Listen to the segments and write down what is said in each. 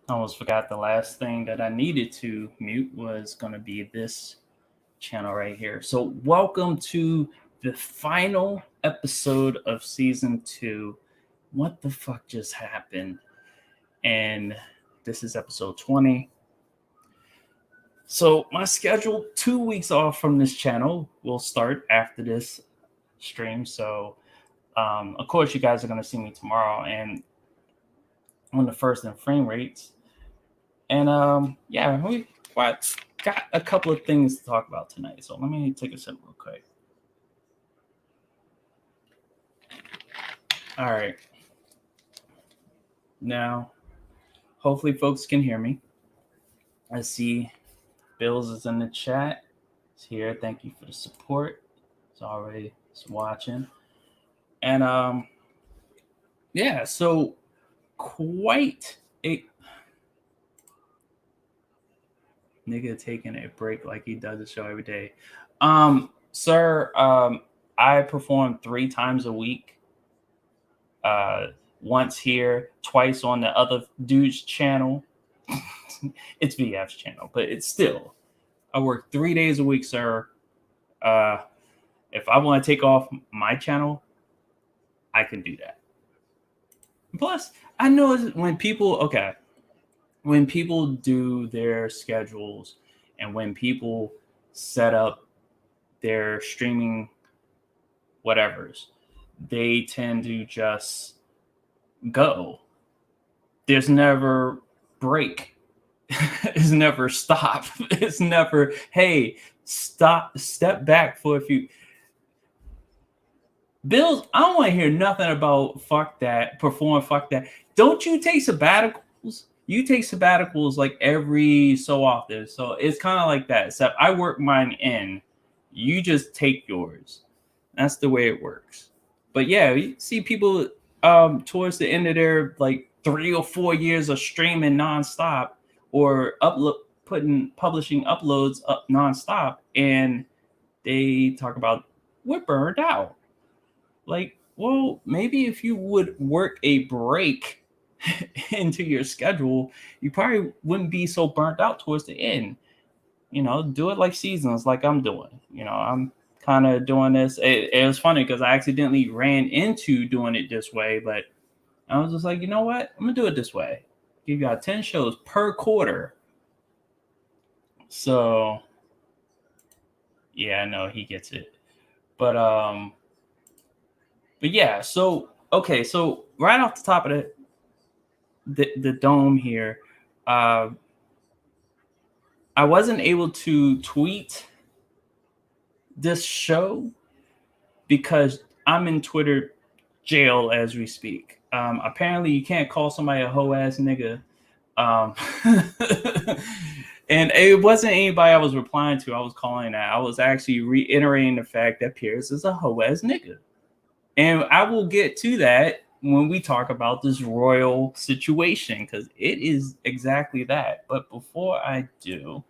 I almost forgot the last thing that I needed to mute was going to be this channel right here. So, welcome to the final episode of season 2. What the fuck just happened? And this is episode 20. So, my schedule 2 weeks off from this channel will start after this stream. So, of course, you guys are going to see me tomorrow and on the first in frame rates. And yeah, we got a couple of things to talk about tonight. So let me take a sip real quick. All right. Now, hopefully folks can hear me. I see Bills is in the chat. It's here. Thank you for the support. It's already watching. And yeah, so quite a nigga taking a break like he does the show every day. Sir, I perform 3 times a week. Once here, twice on the other dude's channel. It's VF's channel, but it's still. I work 3 days a week, sir. If I want to take off my channel, I can do that. Plus, I know when people do their schedules and when people set up their streaming whatevers, they tend to just go. There's never break. It's never stop. It's never, hey, step back for a few. Bills, I don't want to hear nothing about fuck that, perform fuck that. Don't you take sabbaticals? You take sabbaticals like every so often. So it's kind of like that, except I work mine in. You just take yours. That's the way it works. But yeah, you see people towards the end of their like 3 or 4 years of streaming nonstop or publishing uploads up nonstop, and they talk about we're burned out. Like, well, maybe if you would work a break into your schedule, you probably wouldn't be so burnt out towards the end. Do it like seasons, like I'm doing. I'm kind of doing this. It was funny because I accidentally ran into doing it this way, but I was just like, you know what? I'm gonna do it this way. You got 10 shows per quarter. So yeah, I know he gets it. But yeah, so okay, so right off the top of the dome here, I wasn't able to tweet this show because I'm in Twitter jail as we speak. Apparently, you can't call somebody a hoe ass nigga. And it wasn't anybody I was replying to. I was calling that. I was actually reiterating the fact that Pierce is a hoe ass nigga. And I will get to that when we talk about this royal situation, because it is exactly that. But before I do,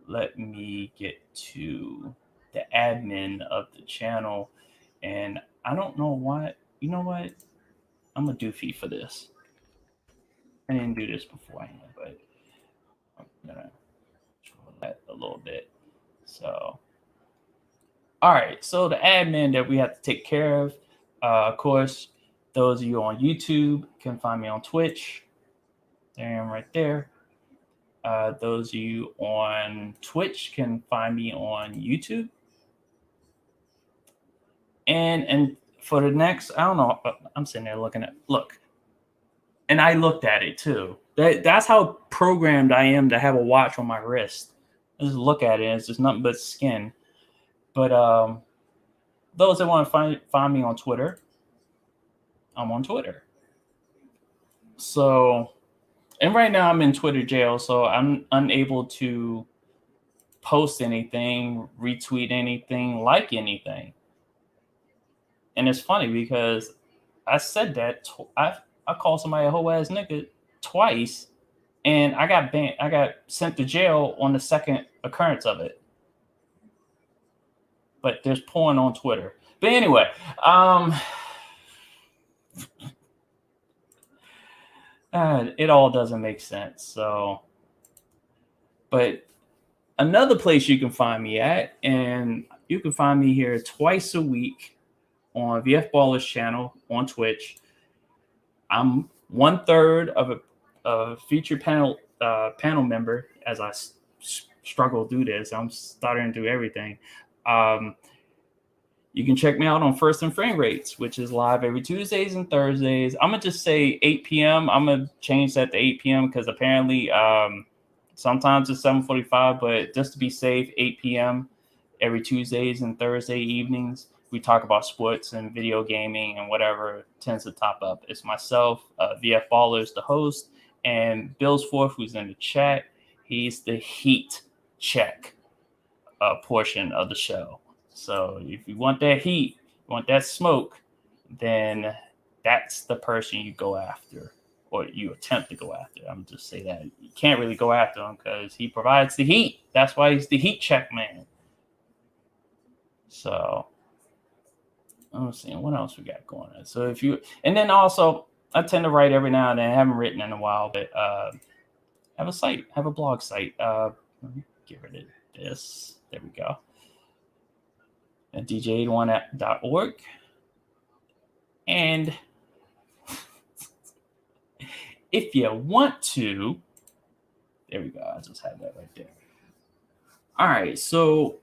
let me get to the admin of the channel. And I don't know why. You know what? I'm a doofy for this. I didn't do this beforehand, but I'm gonna control that a little bit. So, all right. So the admin that we have to take care of course, those of you on YouTube can find me on Twitch. There I am right there. Those of you on Twitch can find me on YouTube. And for the next, I don't know, I'm sitting there look. And I looked at it too. That's how programmed I am to have a watch on my wrist. I just look at it, and it's just nothing but skin. But those that want to find me on Twitter, I'm on Twitter. So, and right now I'm in Twitter jail, so I'm unable to post anything, retweet anything, like anything. And it's funny because I said that I called somebody a hoe ass nigga twice, and I got banned. I got sent to jail on the second occurrence of it. But there's porn on Twitter. But anyway, It all doesn't make sense. So, but another place you can find me at, and you can find me here twice a week on VF Ballers channel on Twitch. I'm one third of a featured panel member as I struggle through this. I'm starting to do everything. You can check me out on First and Frame Rates, which is live every Tuesdays and Thursdays. I'm gonna just say 8 p.m. I'm gonna change that to 8 p.m. because apparently sometimes it's 7:45, but just to be safe, 8 p.m. every Tuesdays and Thursday evenings. We talk about sports and video gaming and whatever tends to top up. It's myself, VF Ballers, the host, and Bill's Forth, who's in the chat. He's the heat check portion of the show. So if you want that heat, you want that smoke, then that's the person you go after, or you attempt to go after. I'm just say that you can't really go after him because he provides the heat. That's why he's the heat check man. So I'm seeing what else we got going on. So if you, and then also I tend to write every now and then. I haven't written in a while, but have a site, have a blog site. Let me get rid of this. There we go. At dj81.org. And if you want to, there we go. I just had that right there. All right, so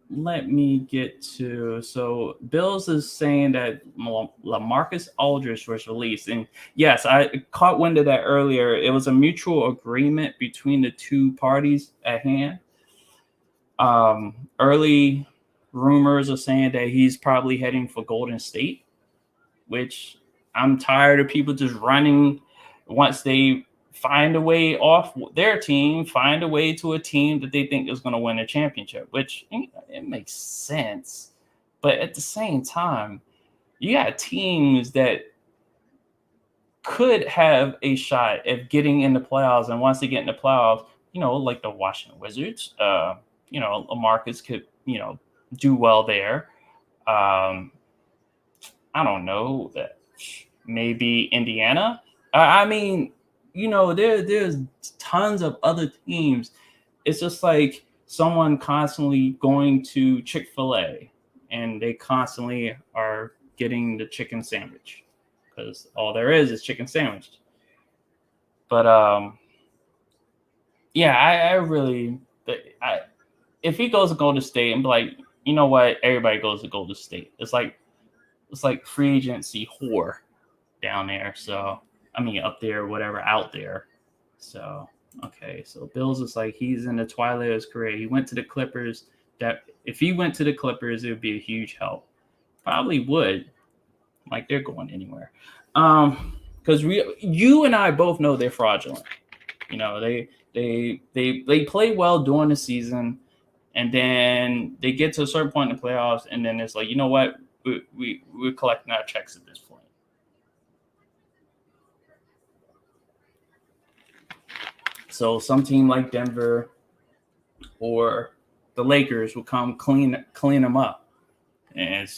let me get to, so Bills is saying that LaMarcus Aldridge was released. And yes, I caught wind of that earlier. It was a mutual agreement between the two parties at hand. Early rumors are saying that he's probably heading for Golden State, which I'm tired of people just running once they find a way off their team, find a way to a team that they think is going to win a championship, which it makes sense. But at the same time, you got teams that could have a shot at getting in the playoffs. And once they get in the playoffs, like the Washington Wizards, LaMarcus could, do well there. I don't know, maybe Indiana. I mean, there's tons of other teams. It's just like someone constantly going to Chick-fil-A and they constantly are getting the chicken sandwich because all there is chicken sandwich. But if he goes to Golden State, I'm like, you know what? Everybody goes to Golden State. It's like free agency whore down there. So I mean, up there, whatever, out there. So okay, so Bills is like he's in the twilight of his career. He went to the Clippers. That if he went to the Clippers, it would be a huge help. Probably would. Like they're going anywhere. Because you and I both know they're fraudulent. They play well during the season, and then they get to a certain point in the playoffs, and then it's like, you know what, we're collecting our checks at this point. So some team like Denver or the Lakers will come clean them up, and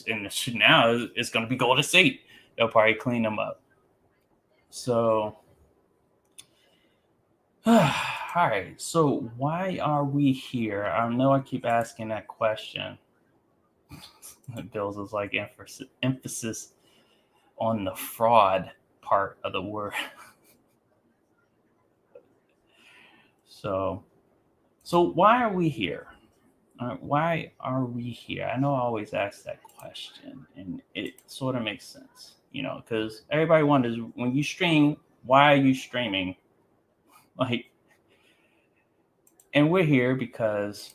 now it's going to be Golden State. They'll probably clean them up. So. All right, so why are we here? I know I keep asking that question. Bills is like emphasis on the fraud part of the word. So why are we here? Why are we here? I know I always ask that question, and it sort of makes sense, because everybody wonders when you stream, why are you streaming? And we're here because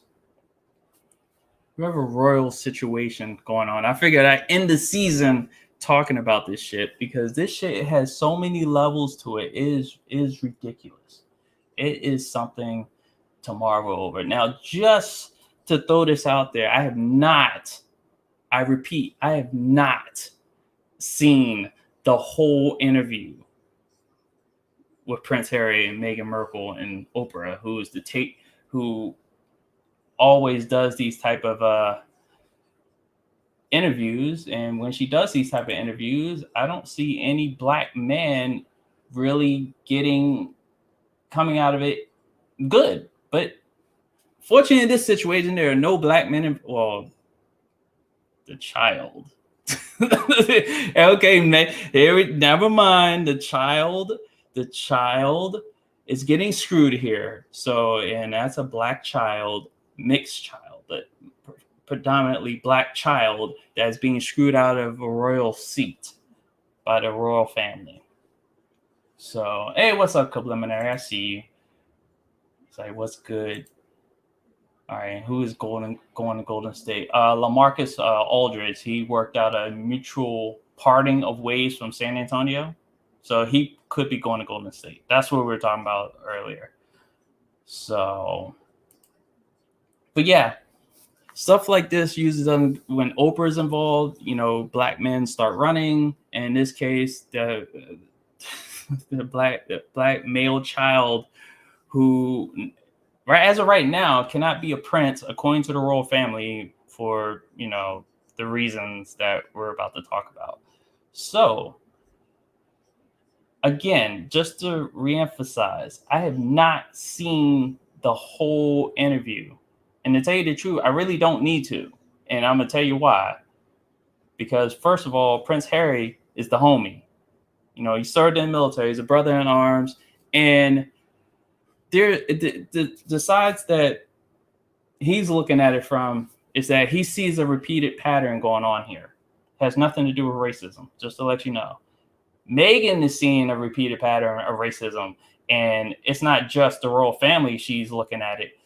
we have a royal situation going on. I figured I'd end the season talking about this shit because this shit has so many levels to it. It is ridiculous. It is something to marvel over. Now, just to throw this out there, I have not seen the whole interview with Prince Harry and Meghan Markle and Oprah, who always does these type of interviews. And when she does these type of interviews, I don't see any black men really coming out of it good. But fortunately, in this situation, there are no black men. Well, the child. Okay, never mind. The child is getting screwed here. So, and that's a black child, mixed child, but predominantly black child that's being screwed out of a royal seat by the royal family. So, hey, what's up, Subliminary? I see you. It's like, what's good? All right, who is going to Golden State? LaMarcus Aldridge. He worked out a mutual parting of ways from San Antonio, so he could be going to Golden State. That's what we were talking about earlier. So, but yeah, stuff like this uses them when Oprah's involved. You know, black men start running. And in this case, the black male child who, right as of right now, cannot be a prince according to the royal family for, you know, the reasons that we're about to talk about. So, again, just to reemphasize, I have not seen the whole interview. And to tell you the truth, I really don't need to. And I'm going to tell you why. Because, first of all, Prince Harry is the homie. You know, he served in the military. He's a brother in arms. And the sides that he's looking at it from is that he sees a repeated pattern going on here. It has nothing to do with racism, just to let you know. Meghan is seeing a repeated pattern of racism, and it's not just the royal family she's looking at it.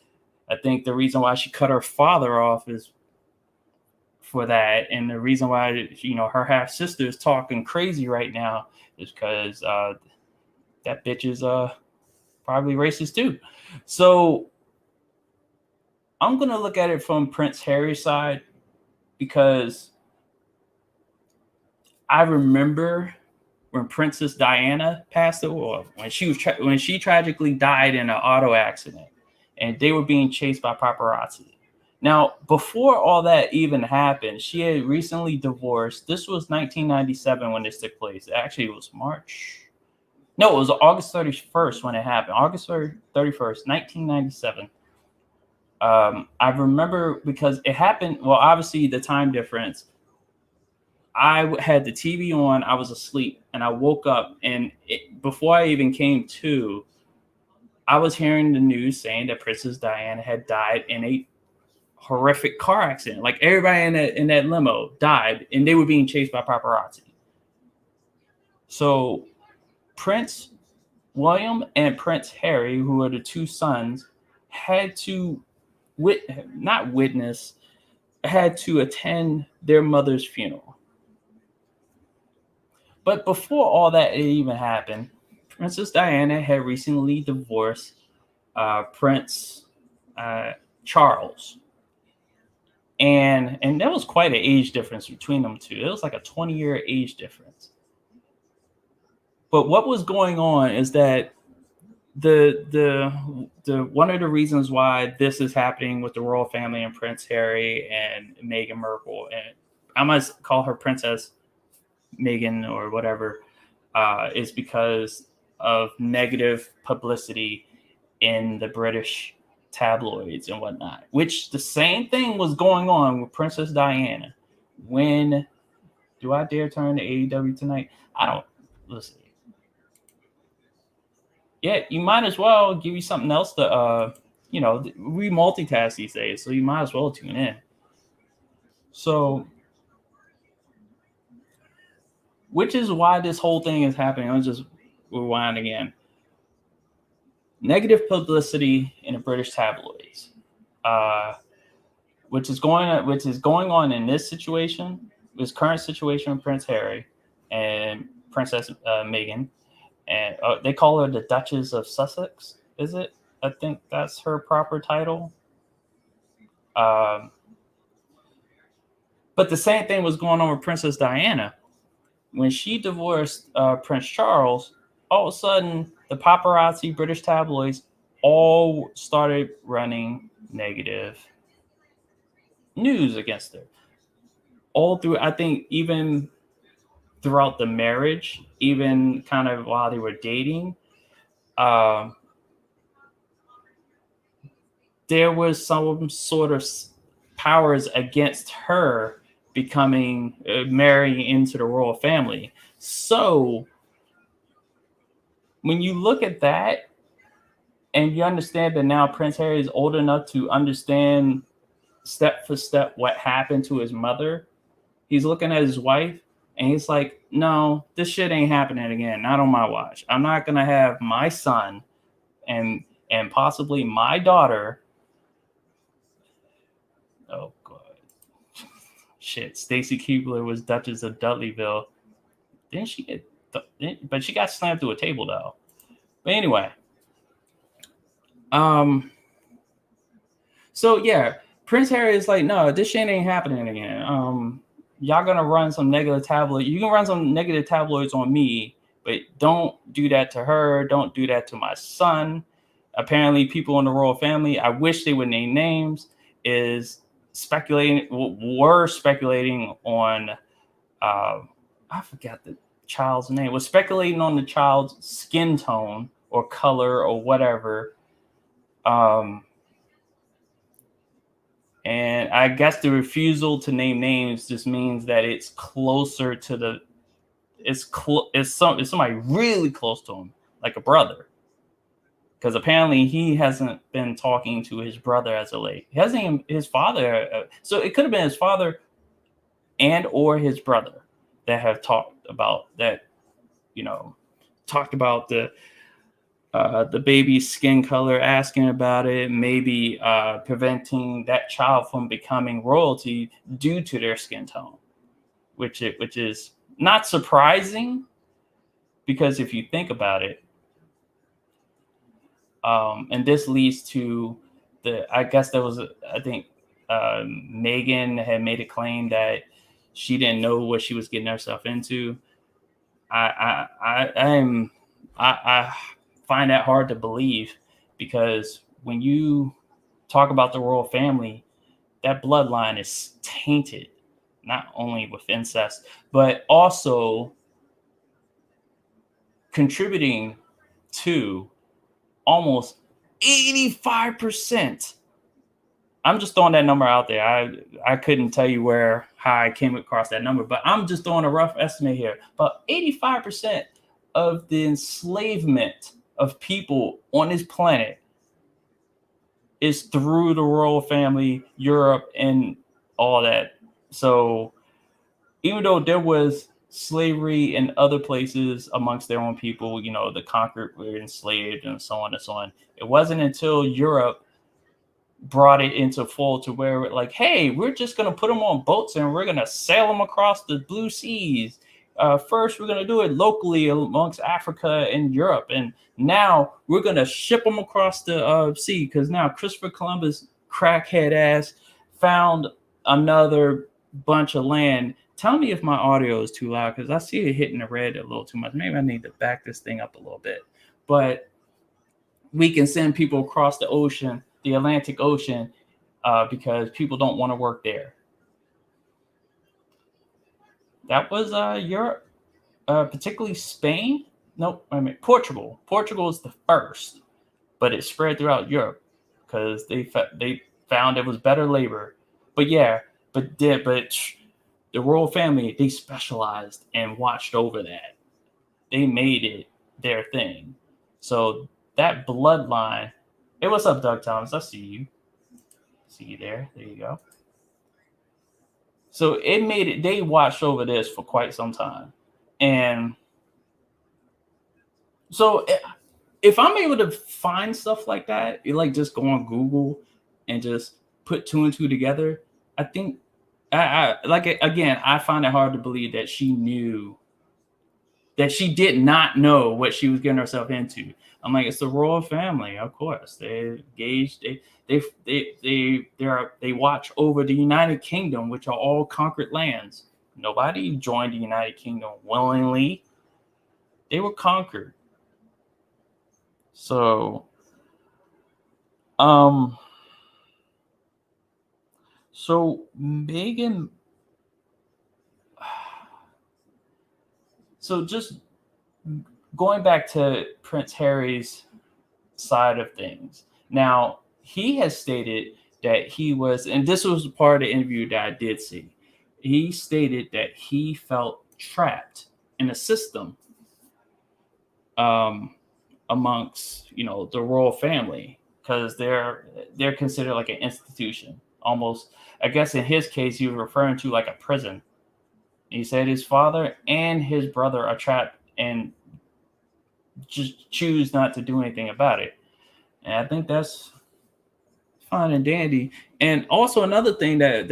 I think the reason why she cut her father off is for that, and the reason why, you know, her half sister is talking crazy right now is because that bitch is probably racist too. So I'm gonna look at it from Prince Harry's side, because I remember when Princess Diana passed away, when she tragically died in an auto accident, and they were being chased by paparazzi. Now, before all that even happened, she had recently divorced. This was 1997 when this took place. Actually, it was March. No, it was August 31st when it happened. August 31st, 1997. I remember because it happened. Well, obviously the time difference. I had the TV on. I was asleep, and I woke up, and before I even came to, I was hearing the news saying that Princess Diana had died in a horrific car accident. Like, everybody in that limo died, and they were being chased by paparazzi. So Prince William and Prince Harry, who are the two sons, had to had to attend their mother's funeral. But before all that even happened, Princess Diana had recently divorced Prince Charles. And there was quite an age difference between them two. It was like a 20-year age difference. But what was going on is that the one of the reasons why this is happening with the royal family and Prince Harry and Meghan Markle, and I must call her Princess Meghan or whatever, is because of negative publicity in the British tabloids and whatnot, which the same thing was going on with Princess Diana. When do I dare turn to AEW tonight? I don't listen. Yeah, you might as well give you something else to you know, we multitask these days, so you might as well tune in. So, which is why this whole thing is happening. Let's just rewind again. Negative publicity in the British tabloids, which is going on in this situation, this current situation with Prince Harry and Princess Meghan, and they call her the Duchess of Sussex. Is it? I think that's her proper title. But the same thing was going on with Princess Diana. When she divorced Prince Charles, all of a sudden the paparazzi, British tabloids, all started running negative news against her. All through, I think, even throughout the marriage, even kind of while they were dating, um, there was some sort of powers against her becoming marrying into the royal family. So when you look at that and you understand that now Prince Harry is old enough to understand step for step what happened to his mother, he's looking at his wife and he's like, no, this shit ain't happening again. Not on my watch. I'm not gonna have my son and possibly my daughter. Oh god. Shit. Stacy Keebler was Duchess of Dudleyville. Didn't she get but she got slammed through a table though. But anyway. So yeah, Prince Harry is like, no, this shit ain't happening again. Y'all gonna run some negative tabloid. You can run some negative tabloids on me, but don't do that to her. Don't do that to my son. Apparently, people in the royal family, I wish they would name names, were speculating on, I forgot the child's name, was speculating on the child's skin tone or color or whatever. And I guess the refusal to name names just means that it's closer to the it's somebody really close to him, like a brother. Because apparently he hasn't been talking to his brother as of late. He hasn't even his father. So it could have been his father and or his brother that have talked about that. Talked about the baby's skin color, asking about it, maybe preventing that child from becoming royalty due to their skin tone, which is not surprising, because if you think about it, and this leads to I guess there was I think Meghan had made a claim that she didn't know what she was getting herself into. I find that hard to believe, because when you talk about the royal family, that bloodline is tainted, not only with incest, but also contributing to almost 85%. I'm just throwing that number out there. I couldn't tell you how I came across that number, but I'm just throwing a rough estimate here. But 85% of the enslavement of people on this planet is through the royal family, Europe, and all that. So even though there was slavery in other places amongst their own people, the conquered were enslaved and so on and so on, it wasn't until Europe brought it into full to where we're like, hey, we're just going to put them on boats and we're going to sail them across the blue seas. First, we're going to do it locally amongst Africa and Europe. And now we're going to ship them across the sea, because now Christopher Columbus, crackhead ass, found another bunch of land. Tell me if my audio is too loud, because I see it hitting the red a little too much. Maybe I need to back this thing up a little bit. But we can send people across the ocean, the Atlantic Ocean, because people don't want to work there. That was Europe, particularly Spain. Nope, Portugal. Portugal is the first, but it spread throughout Europe because they found it was better labor. But yeah, but the royal family, they specialized and watched over that. They made it their thing. So that bloodline. Hey, what's up, Doug Thomas? I see you. See you there. There you go. So it made it. They watched over this for quite some time, and so if I'm able to find stuff like that, like just go on Google and just put two and two together, I think I like it again. I find it hard to believe that she did not know what she was getting herself into. I'm like, it's the royal family, of course. They're engaged. They watch over the United Kingdom, which are all conquered lands. Nobody joined the United Kingdom willingly. They were conquered. So, so Meghan, So just going back to Prince Harry's side of things. Now, he has stated that he was, and this was part of the interview that I did see. He stated that he felt trapped in a system amongst, the royal family, because they're considered like an institution, almost. I guess in his case, he was referring to like a prison. He said his father and his brother are trapped and just choose not to do anything about it. And I think that's fine and dandy. And also another thing that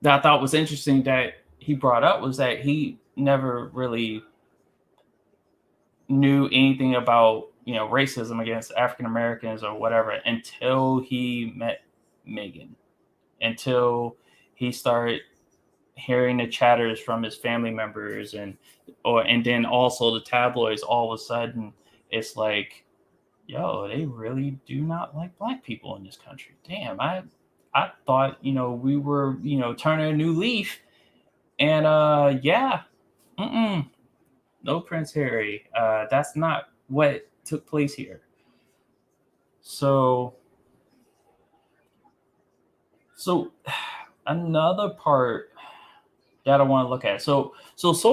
I thought was interesting that he brought up was that he never really knew anything about racism against African Americans or whatever until he met Meghan, until he started hearing the chatters from his family members and then also the tabloids. All of a sudden, it's like, yo, they really do not like black people in this country. Damn, I thought we were turning a new leaf, and yeah, no Prince Harry. That's not what took place here. So another part that I want to look at. So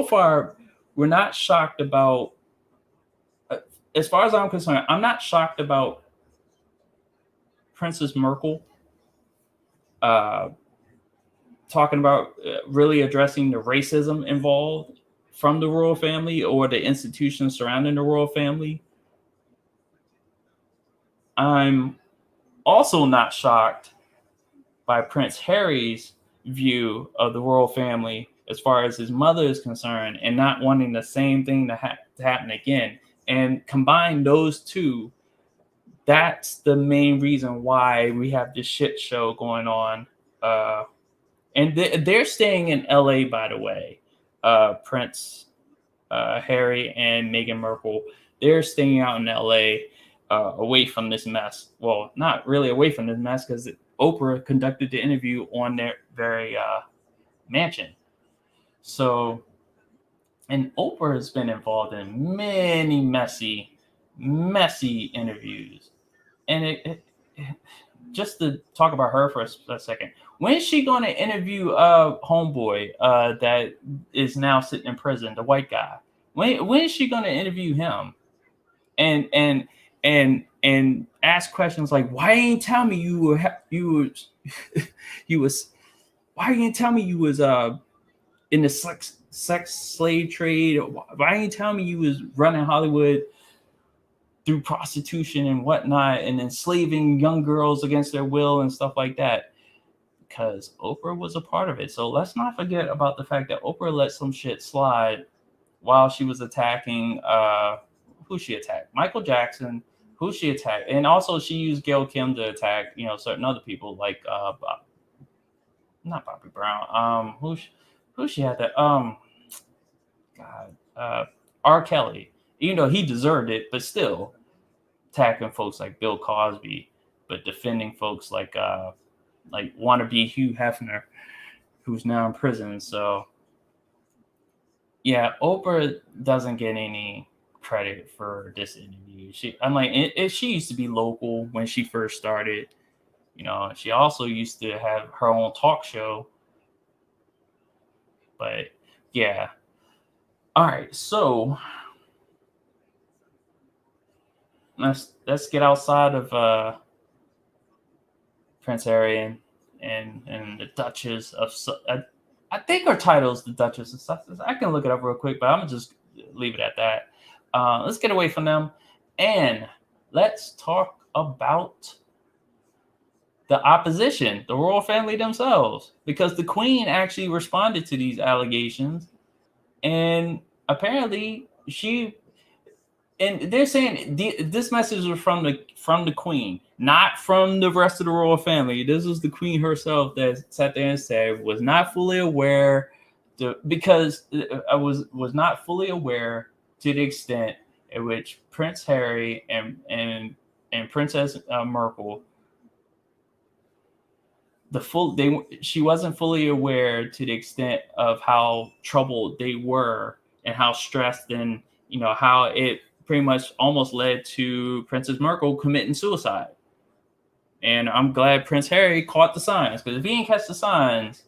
far, we're not shocked about. As far as I'm concerned, I'm not shocked about Princess Merkel talking about really addressing the racism involved from the royal family or the institutions surrounding the royal family. I'm also not shocked by Prince Harry's view of the royal family as far as his mother is concerned and not wanting the same thing to happen again. And combine those two, that's the main reason why we have this shit show going on. And they're staying in LA, by the way. Prince Harry and Meghan Markle, they're staying out in LA, away from this mess. Well, not really away from this mess, because Oprah conducted the interview on their very mansion. So, and Oprah has been involved in many messy interviews. And it just to talk about her for a second, when is she going to interview homeboy that is now sitting in prison, the white guy? When is she going to interview him and ask questions like, why ain't tell me you were why you ain't tell me you was in the sex slave trade? Why ain't tell me you was running Hollywood through prostitution and whatnot and enslaving young girls against their will and stuff like that? Because Oprah was a part of it. So let's not forget about the fact that Oprah let some shit slide while she was attacking who she attacked? Michael Jackson, who she attacked. And also she used Gail Kim to attack, certain other people like not Bobby Brown. Who she had that R. Kelly. Even though he deserved it, but still attacking folks like Bill Cosby, but defending folks like wannabe Hugh Hefner, who's now in prison. So yeah, Oprah doesn't get any credit for this interview. She used to be local when she first started. She also used to have her own talk show. But yeah. All right, so let's get outside of Prince Harry and the Duchess of I think her title is the Duchess of Sussex. I can look it up real quick, but I'm gonna just leave it at that. Let's get away from them and let's talk about the opposition, the royal family themselves, because the Queen actually responded to these allegations, and apparently they're saying this message was from the Queen, not from the rest of the royal family. This was the Queen herself that sat there and said was not fully aware, because I was not fully aware to the extent in which Prince Harry and Princess Markle she wasn't fully aware to the extent of how troubled they were and how stressed, and how it pretty much almost led to Princess Markle committing suicide. And I'm glad Prince Harry caught the signs, because if he didn't catch the signs,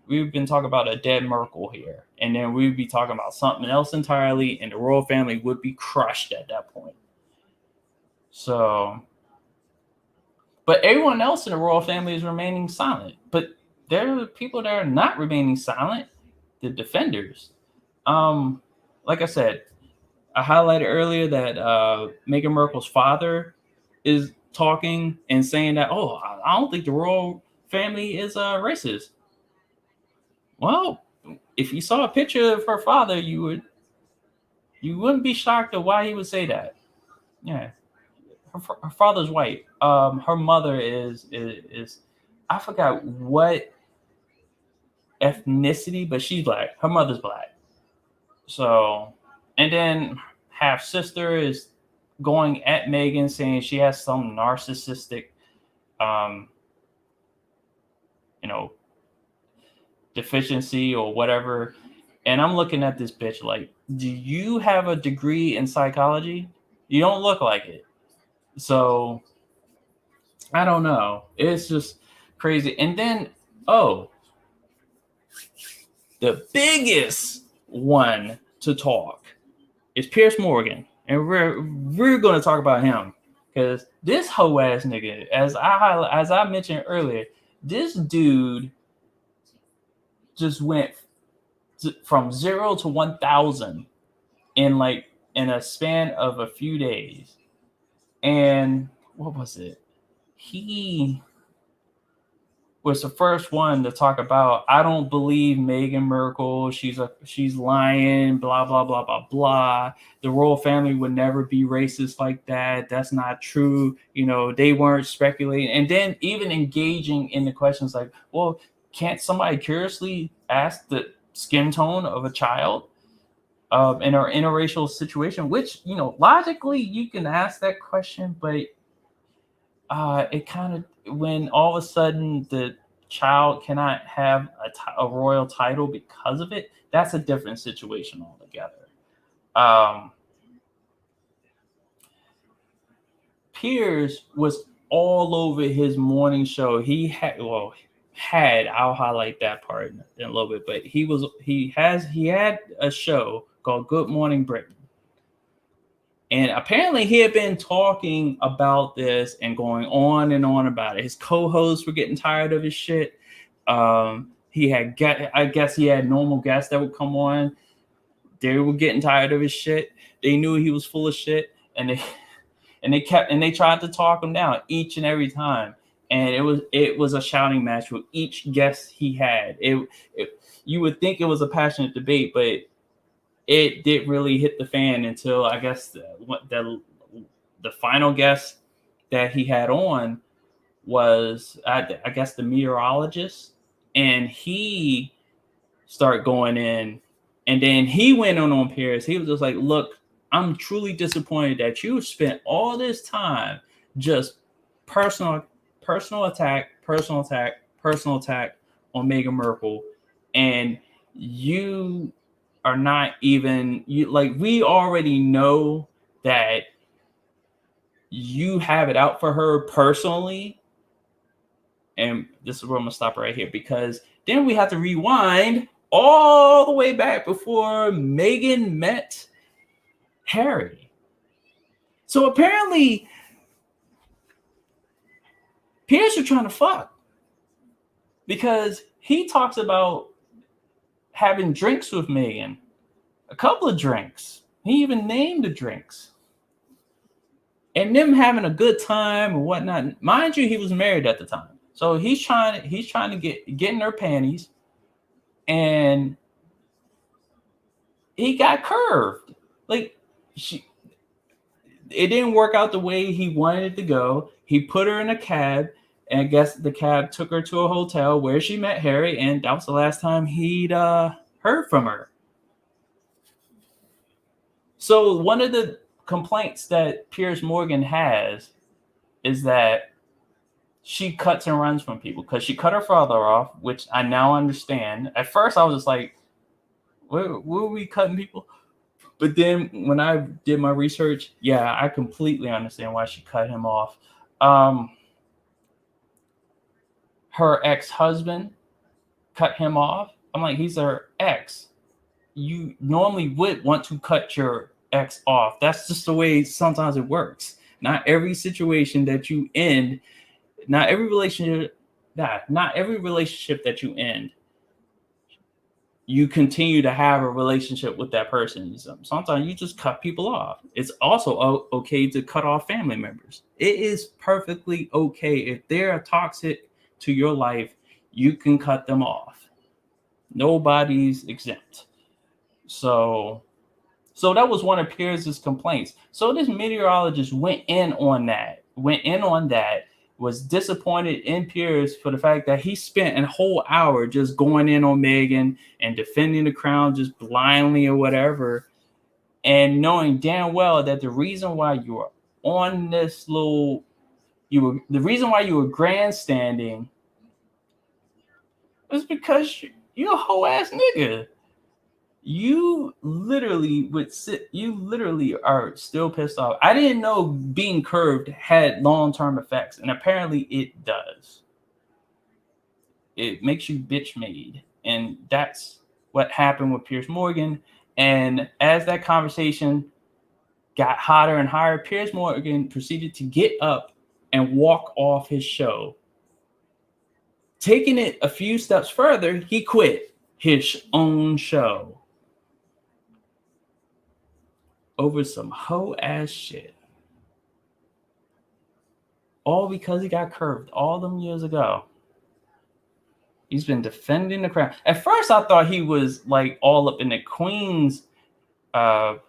we've been talking about a dead Merkel here, and then we'd be talking about something else entirely, and the royal family would be crushed at that point. So, but everyone else in the royal family is remaining silent. But there are people that are not remaining silent, the defenders. Like I said, I highlighted earlier that Meghan Markle's father is talking and saying that, oh, I don't think the royal family is racist. Well, if you saw a picture of her father, you wouldn't be shocked at why he would say that. Yeah, her father's white. Her mother is I forgot what ethnicity, but she's black. Her mother's black. So, and then half sister is going at Meghan, saying she has some narcissistic, you know, deficiency or whatever. And I'm looking at this bitch like, do you have a degree in psychology? You don't look like it. So I don't know. It's just crazy. And then, oh, the biggest one to talk is Piers Morgan. And we're going to talk about him, because this hoe ass nigga, as I mentioned earlier, this dude just went from 0 to 1,000 in a span of a few days. And what was it? He was the first one to talk about, I don't believe Meghan Markle. She's lying, blah, blah, blah, blah, blah. The royal family would never be racist like that. That's not true. They weren't speculating. And then even engaging in the questions like, well, can't somebody curiously ask the skin tone of a child in our interracial situation? Which, logically you can ask that question, but it kind of, when all of a sudden the child cannot have a royal title because of it, that's a different situation altogether. Piers was all over his morning show. He had, I'll highlight that part in a little bit, but he had a show called Good Morning Britain. And apparently he had been talking about this and going on and on about it. His co-hosts were getting tired of his shit. I guess he had normal guests that would come on. They were getting tired of his shit. They knew he was full of shit, and they tried to talk him down each and every time. And it was a shouting match with each guest he had. You would think it was a passionate debate, but it didn't really hit the fan until, I guess, the final guest that he had on was, I guess, the meteorologist. And he started going in, and then he went on Piers. He was just like, look, I'm truly disappointed that you spent all this time just personal attack on Meghan Markle, and you are not even, we already know that you have it out for her personally. And this is where I'm gonna stop right here, because then we have to rewind all the way back before Meghan met Harry. So apparently Piers are trying to fuck, because he talks about having drinks with Meghan, a couple of drinks. He even named the drinks, and them having a good time and whatnot. Mind you, he was married at the time, so he's trying to get in her panties, and he got curved. It didn't work out the way he wanted it to go. He put her in a cab, and I guess the cab took her to a hotel where she met Harry, and that was the last time he'd heard from her. So one of the complaints that Piers Morgan has is that she cuts and runs from people because she cut her father off, which I now understand. At first, I was just like, where were we cutting people? But then when I did my research, yeah, I completely understand why she cut him off. Her ex-husband cut him off. I'm like, he's her ex. You normally would want to cut your ex off. That's just the way sometimes it works. Not every situation that you end, not every relationship that you end, you continue to have a relationship with that person. Sometimes you just cut people off. It's also okay to cut off family members. It is perfectly okay if they're toxic to your life, you can cut them off. Nobody's exempt. So that was one of Pierce's complaints. So this meteorologist went in on that, was disappointed in Pierce for the fact that he spent a whole hour just going in on Meghan and defending the crown just blindly or whatever, and knowing damn well that the reason why you were on this the reason why you were grandstanding was because you're a whole ass nigga. You literally are still pissed off. I didn't know being curved had long-term effects, and apparently it does. It makes you bitch made, and that's what happened with Piers Morgan. And as that conversation got hotter and higher, Piers Morgan proceeded to get up and walk off his show. Taking it a few steps further, he quit his own show over some hoe ass shit. All because he got curved all them years ago. He's been defending the crown. At first, I thought he was like all up in the Queen's what?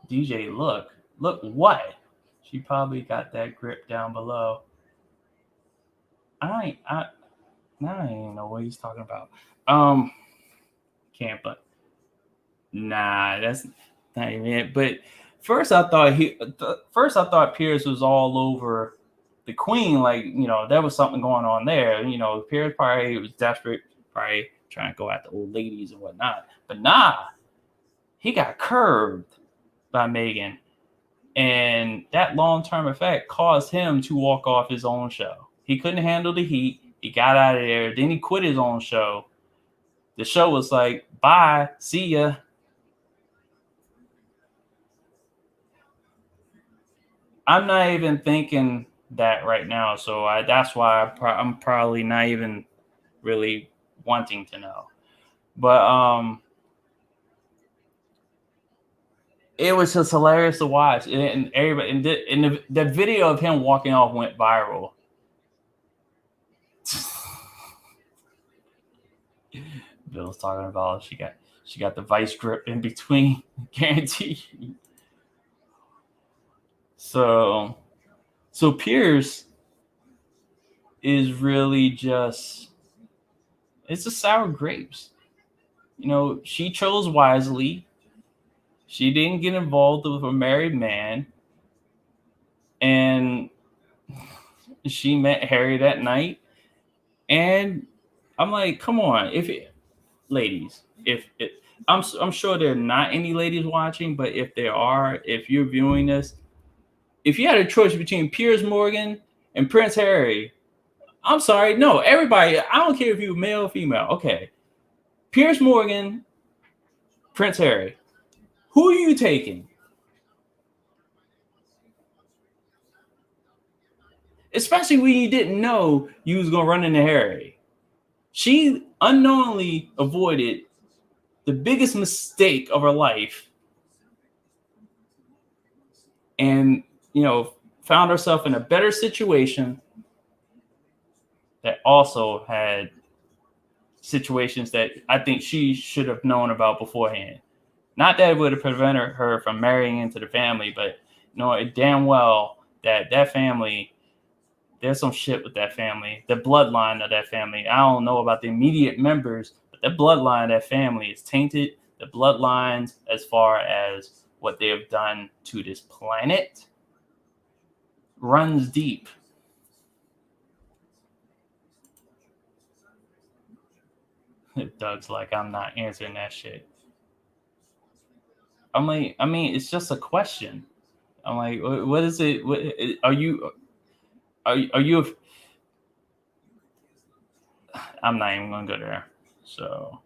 DJ, look what? She probably got that grip down below. I don't even know what he's talking about. Can't, but nah, that's not even it. But first I thought Pierce was all over the Queen, like, you know, there was something going on there. You know, Pierce probably was desperate, probably trying to go at the old ladies and whatnot. But nah, he got curved by Meghan, and that long-term effect caused him to walk off his own show. He couldn't handle the heat. He got out of there. Then he quit his own show. The show was like, bye, see ya. I'm not even thinking that right now, so that's why I'm probably not even really wanting to know. But it was just hilarious to watch, and everybody, and the video of him walking off went viral. Bill's talking about she got the vice grip in between, guarantee. So Pierce is really just, it's just sour grapes. You know, she chose wisely. She didn't get involved with a married man, and she met Harry that night. And I'm like, come on, ladies, I'm sure there are not any ladies watching, but if there are, if you're viewing this, if you had a choice between Piers Morgan and Prince Harry, I'm sorry, no, everybody, I don't care if you're male or female, okay, Piers Morgan, Prince Harry, who are you taking? Especially when you didn't know you was gonna run into Harry. She unknowingly avoided the biggest mistake of her life, and, you know, found herself in a better situation that also had situations that I think she should have known about beforehand. Not that it would have prevented her from marrying into the family, but knowing damn well that family, there's some shit with that family. The bloodline of that family, I don't know about the immediate members, but the bloodline of that family is tainted. The bloodlines as far as what they have done to this planet runs deep. Doug's like, I'm not answering that shit. I'm like, I mean, it's just a question. I'm like, what is it? What are you? Are you? I'm not even gonna go there. So,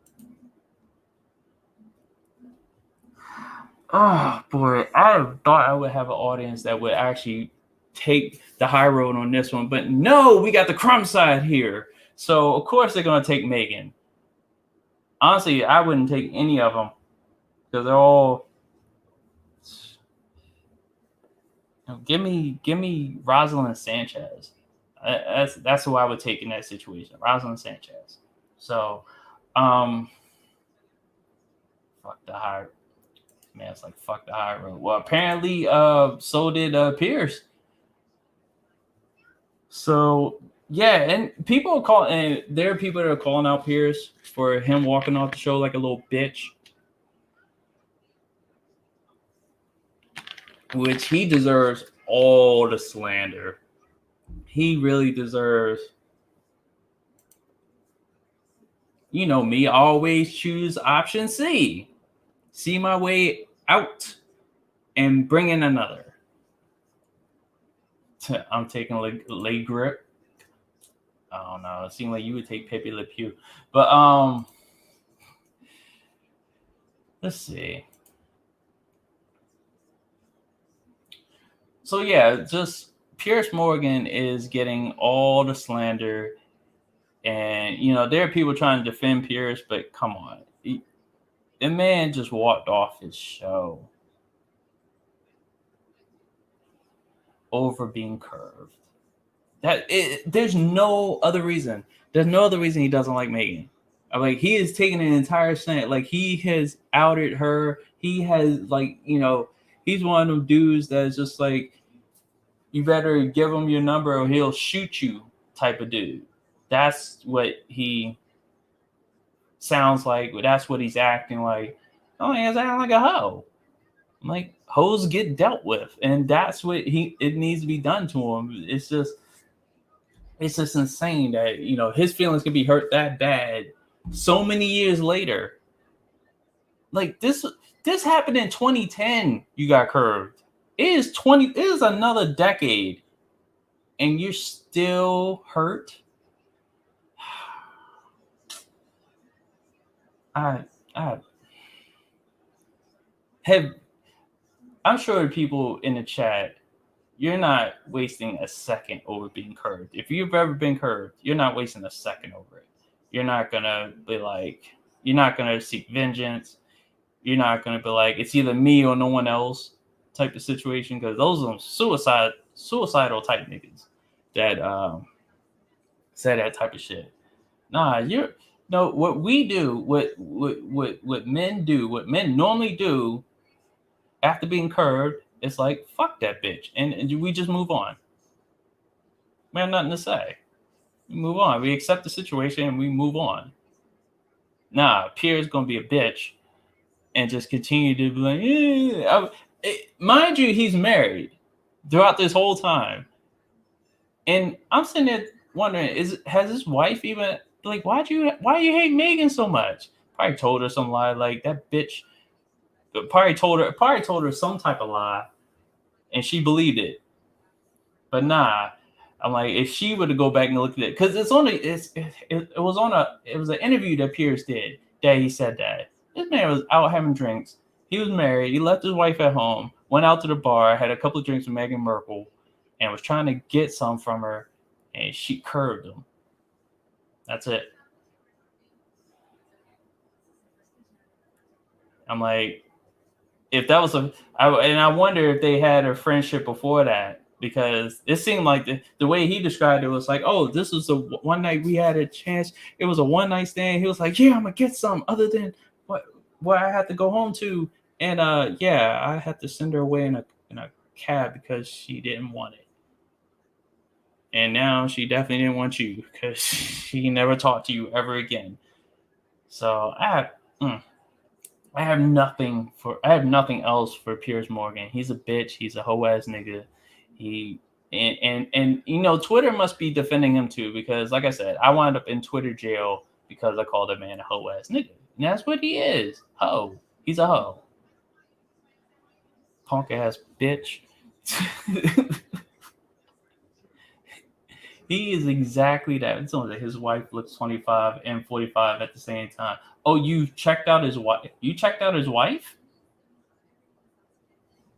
oh boy, I thought I would have an audience that would actually take the high road on this one, but no, we got the crumb side here. So of course they're gonna take Meghan. Honestly, I wouldn't take any of them because they're all. Give me Rosalind Sanchez. That's who I would take in that situation. Rosalind Sanchez. So, fuck the high man. It's like fuck the high road. Well, apparently, so did Pierce. So yeah, and people are calling, and there are people that are calling out Pierce for him walking off the show like a little bitch, which he deserves all the slander. He really deserves. You know me, I always choose option C. See my way out and bring in another. I'm taking leg grip. I don't know. It seemed like you would take Pepe Le Pew. But let's see. So yeah, just Piers Morgan is getting all the slander. And you know, there are people trying to defend Pierce, but come on. The man just walked off his show over being curved. There's no other reason. There's no other reason he doesn't like Meghan. Like he is taking an entire stand. Like he has outed her. He has he's one of them dudes that's just like, you better give him your number or he'll shoot you type of dude. That's what he sounds like. That's what he's acting like. Oh, he's acting like a hoe. Like hoes get dealt with, and that's what it needs to be done to him. It's just insane that his feelings can be hurt that bad so many years later. Like this happened in 2010. You got curved. It is another decade, and you're still hurt. I'm sure people in the chat, you're not wasting a second over being curved. If you've ever been curved, you're not wasting a second over it. You're not gonna be like, you're not gonna seek vengeance. You're not gonna be like, it's either me or no one else type of situation, because those are suicidal type niggas that say that type of shit. Nah, what we do, what men do, what men normally do after being curved, it's like, fuck that bitch. And we just move on. We have nothing to say. We move on. We accept the situation and we move on. Nah, Pierre's going to be a bitch and just continue to be like, mind you, he's married throughout this whole time. And I'm sitting there wondering, has his wife even, like, why you hate Meghan so much? Probably told her some lie, like that bitch. Probably told her some type of lie, and she believed it. But nah, I'm like, if she were to go back and look at it, because it was an interview that Pierce did that he said that this man was out having drinks. He was married. He left his wife at home, went out to the bar, had a couple of drinks with Meghan Markle, and was trying to get some from her, and she curved him. That's it. I'm like, if that was I wonder if they had a friendship before that, because it seemed like the way he described it was like, oh, this was the one night we had a chance. It was a one night stand. He was like, yeah, I'm gonna get some other than what I had to go home to, and yeah, I had to send her away in a cab because she didn't want it, and now she definitely didn't want you because she never talked to you ever again. So I have nothing else for Piers Morgan. He's a bitch. He's a hoe ass nigga. He and you know, Twitter must be defending him too, because like I said, I wound up in Twitter jail because I called a man a hoe ass nigga. And that's what he is. Hoe. He's a hoe. Punk ass bitch. He is exactly that. It's only that his wife looks 25 and 45 at the same time. Oh, you checked out his wife? You checked out his wife?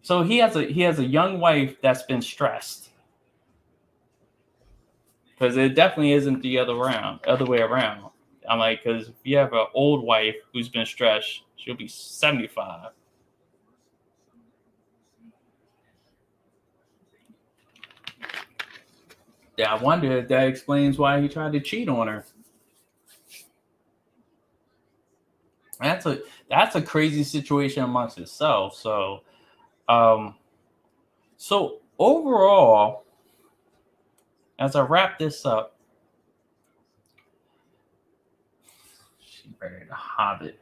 So he has a young wife that's been stressed, because it definitely isn't the other way around. I'm like, because if you have an old wife who's been stressed, she'll be 75. Yeah, I wonder if that explains why he tried to cheat on her. That's a crazy situation amongst itself. Um, so overall, as I wrap this up, she married a hobbit.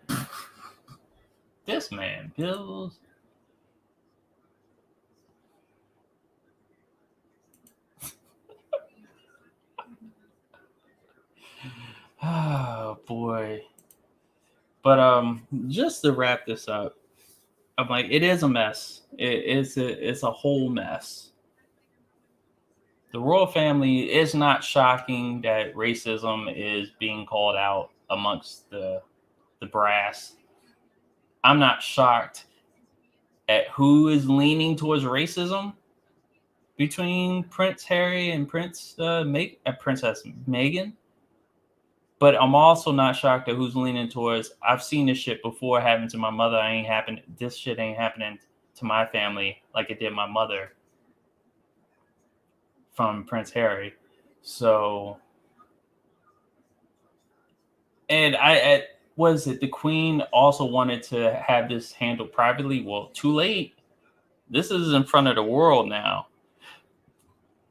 This man, Bills. Oh boy. But just to wrap this up, I'm like, it is a mess. It's a whole mess. The royal family is not shocking that racism is being called out amongst the brass. I'm not shocked at who is leaning towards racism between Prince Harry and Princess Meghan. But I'm also not shocked at who's leaning towards, I've seen this shit before happen to my mother. This shit ain't happening to my family like it did my mother, from Prince Harry. So, and was it the Queen also wanted to have this handled privately? Well, too late. This is in front of the world now.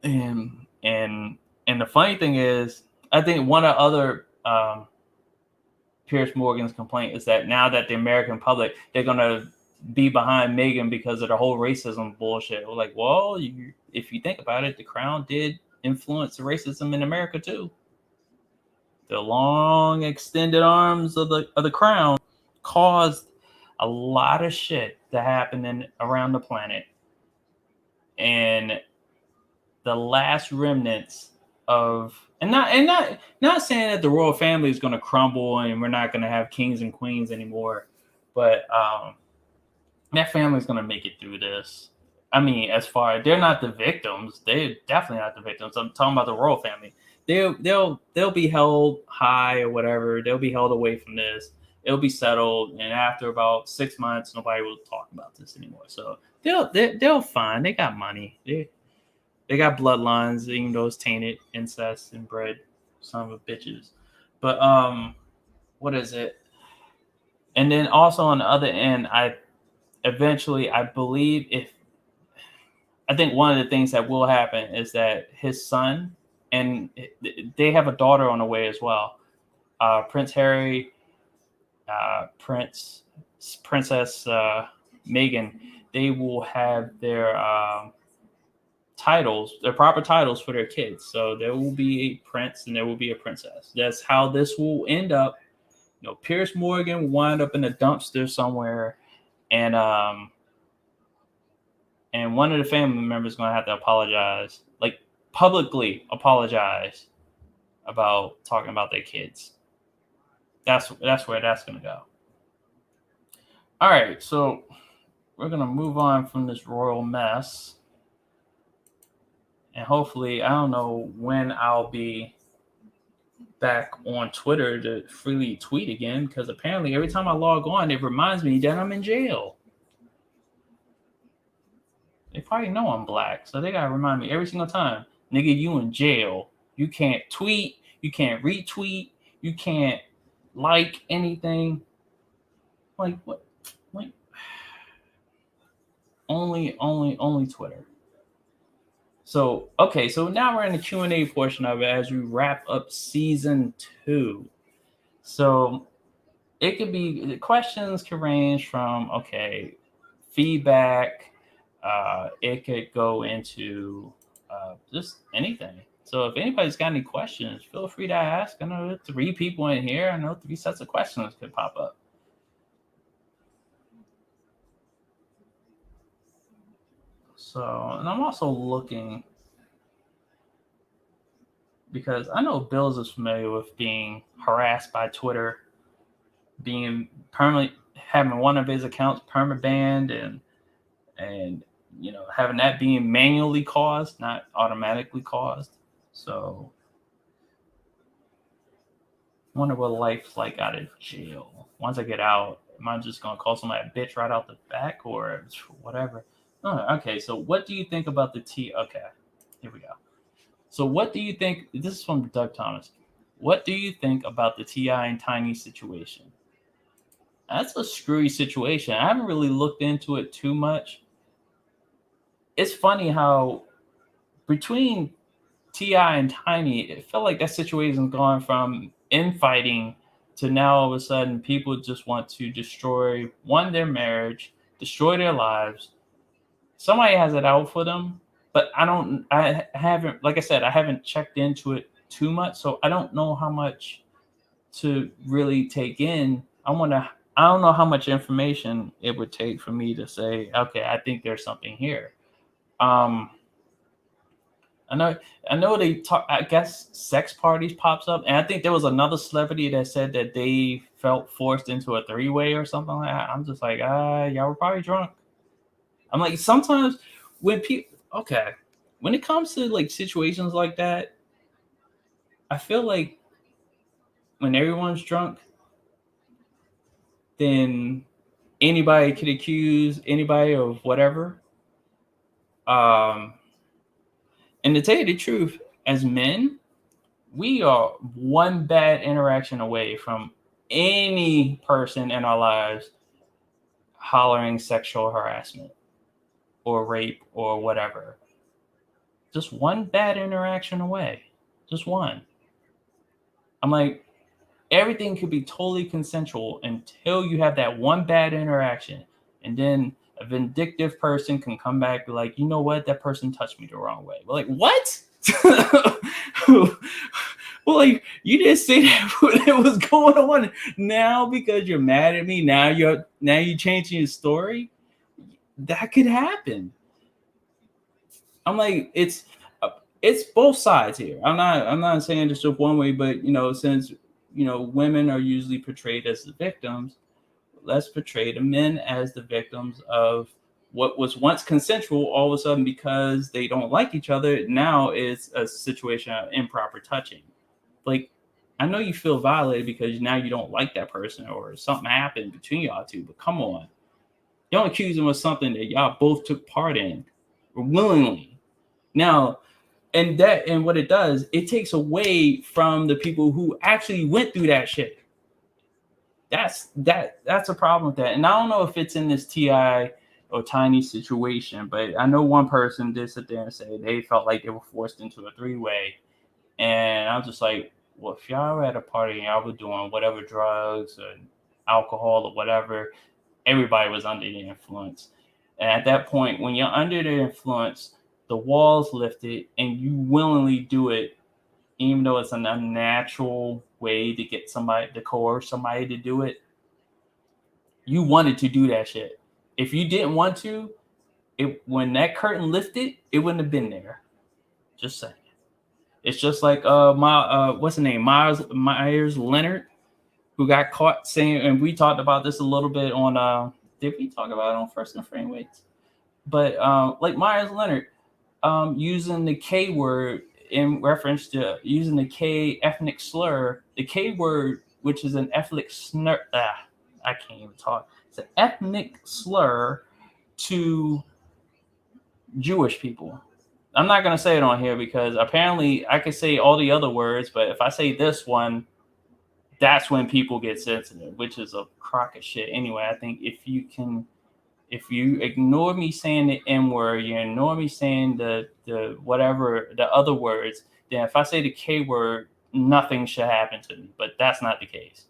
And the funny thing is, I think one of other Piers Morgan's complaint is that now that the American public, they're gonna be behind Meghan because of the whole racism bullshit. We're like, well, if you think about it, the Crown did influence racism in America too. The long extended arms of the Crown caused a lot of shit to happen around the planet, and the last remnants of, and not saying that the royal family is going to crumble and we're not going to have kings and queens anymore, but that family's going to make it through this. I mean, as far as, they're not the victims, they're definitely not the victims. I'm talking about the royal family. They'll be held high or whatever. They'll be held away from this. It'll be settled, and after about 6 months, nobody will talk about this anymore. So they'll fine. They got money. They got bloodlines, even though it's tainted, incest, and bred son of bitches. But what is it? And then also on the other end, I believe, if I think one of the things that will happen is that his son, and they have a daughter on the way as well. Prince Harry, Princess Meghan, they will have their titles, their proper titles for their kids. So there will be a prince and there will be a princess. That's how this will end up. You know, Piers Morgan will wind up in a dumpster somewhere, and one of the family members is going to have to apologize, like publicly apologize about talking about their kids. That's where that's going to go. All right, so we're going to move on from this royal mess. And hopefully, I don't know when I'll be back on Twitter to freely tweet again, because apparently every time I log on, it reminds me that I'm in jail. They probably know I'm black, so they gotta remind me every single time, nigga, you in jail. You can't tweet, you can't retweet, you can't like anything. Like what? Like only Twitter. So okay, so now we're in the Q&A portion of it as we wrap up season 2. So it could be, the questions can range from, okay, feedback. It could go into just anything. So if anybody's got any questions, feel free to ask. I know 3 people in here. I know 3 sets of questions could pop up. So, and I'm also looking because I know Bills is familiar with being harassed by Twitter, being permanently having one of his accounts perma banned, and having that being manually caused, not automatically caused. So, I wonder what life's like out of jail. Once I get out, am I just gonna call somebody a bitch right out the back or whatever? Oh, okay, so what do you think about the T? Okay, here we go. So, what do you think? This is from Doug Thomas. What do you think about the T.I. and Tiny situation? That's a screwy situation. I haven't really looked into it too much. It's funny how between T.I. and Tiny, it felt like that situation's gone from infighting to now all of a sudden people just want to destroy their marriage, destroy their lives. Somebody has it out for them, but I haven't, like I said, I haven't checked into it too much, so I don't know how much to really take in. I don't know how much information it would take for me to say, okay, I think there's something here. Um, I know, I know they talk. I guess sex parties pops up, and I think there was another celebrity that said that they felt forced into a 3-way or something like that. I'm just like, y'all were probably drunk. I'm like, sometimes when people, okay, when it comes to like situations like that, I feel like when everyone's drunk, then anybody could accuse anybody of whatever. Um, and to tell you the truth, as men, we are one bad interaction away from any person in our lives hollering sexual harassment or rape or whatever. Just one bad interaction away. Just one. I'm like, everything could be totally consensual until you have that one bad interaction. And then a vindictive person can come back and be like, you know what? That person touched me the wrong way. We're like, what? Well, like, you didn't say that it was going on. Now because you're mad at me, now you're changing your story. That could happen. I'm like, it's both sides here. I'm not saying just one way, but since women are usually portrayed as the victims, let's portray the men as the victims of what was once consensual. All of a sudden, because they don't like each other, now it's a situation of improper touching. Like, I know you feel violated because now you don't like that person or something happened between y'all two, but come on, y'all accuse them of something that y'all both took part in willingly. Now, and what it does, it takes away from the people who actually went through that shit. That's a problem with that. And I don't know if it's in this T.I. or Tiny situation, but I know one person did sit there and say they felt like they were forced into a 3-way. And I'm just like, well, if y'all were at a party and y'all were doing whatever drugs or alcohol or whatever, everybody was under the influence. And at that point, when you're under the influence, the walls lifted and you willingly do it, even though it's an unnatural way to get somebody, to coerce somebody to do it. You wanted to do that shit. If you didn't want to, when that curtain lifted, it wouldn't have been there. Just saying. It's just like what's the name? Myers Leonard, who got caught saying, and we talked about this a little bit on did we talk about it on First and Frame Weights? But like Myers Leonard, using the K word in reference to using the K ethnic slur, the K word, which is an ethnic slur. I can't even talk. It's an ethnic slur to Jewish people. I'm not going to say it on here because apparently I could say all the other words, but if I say this one, that's when people get sensitive, which is a crock of shit. Anyway, I think if you ignore me saying the N word, you ignore me saying the whatever, the other words, then if I say the K word, nothing should happen to me. But that's not the case.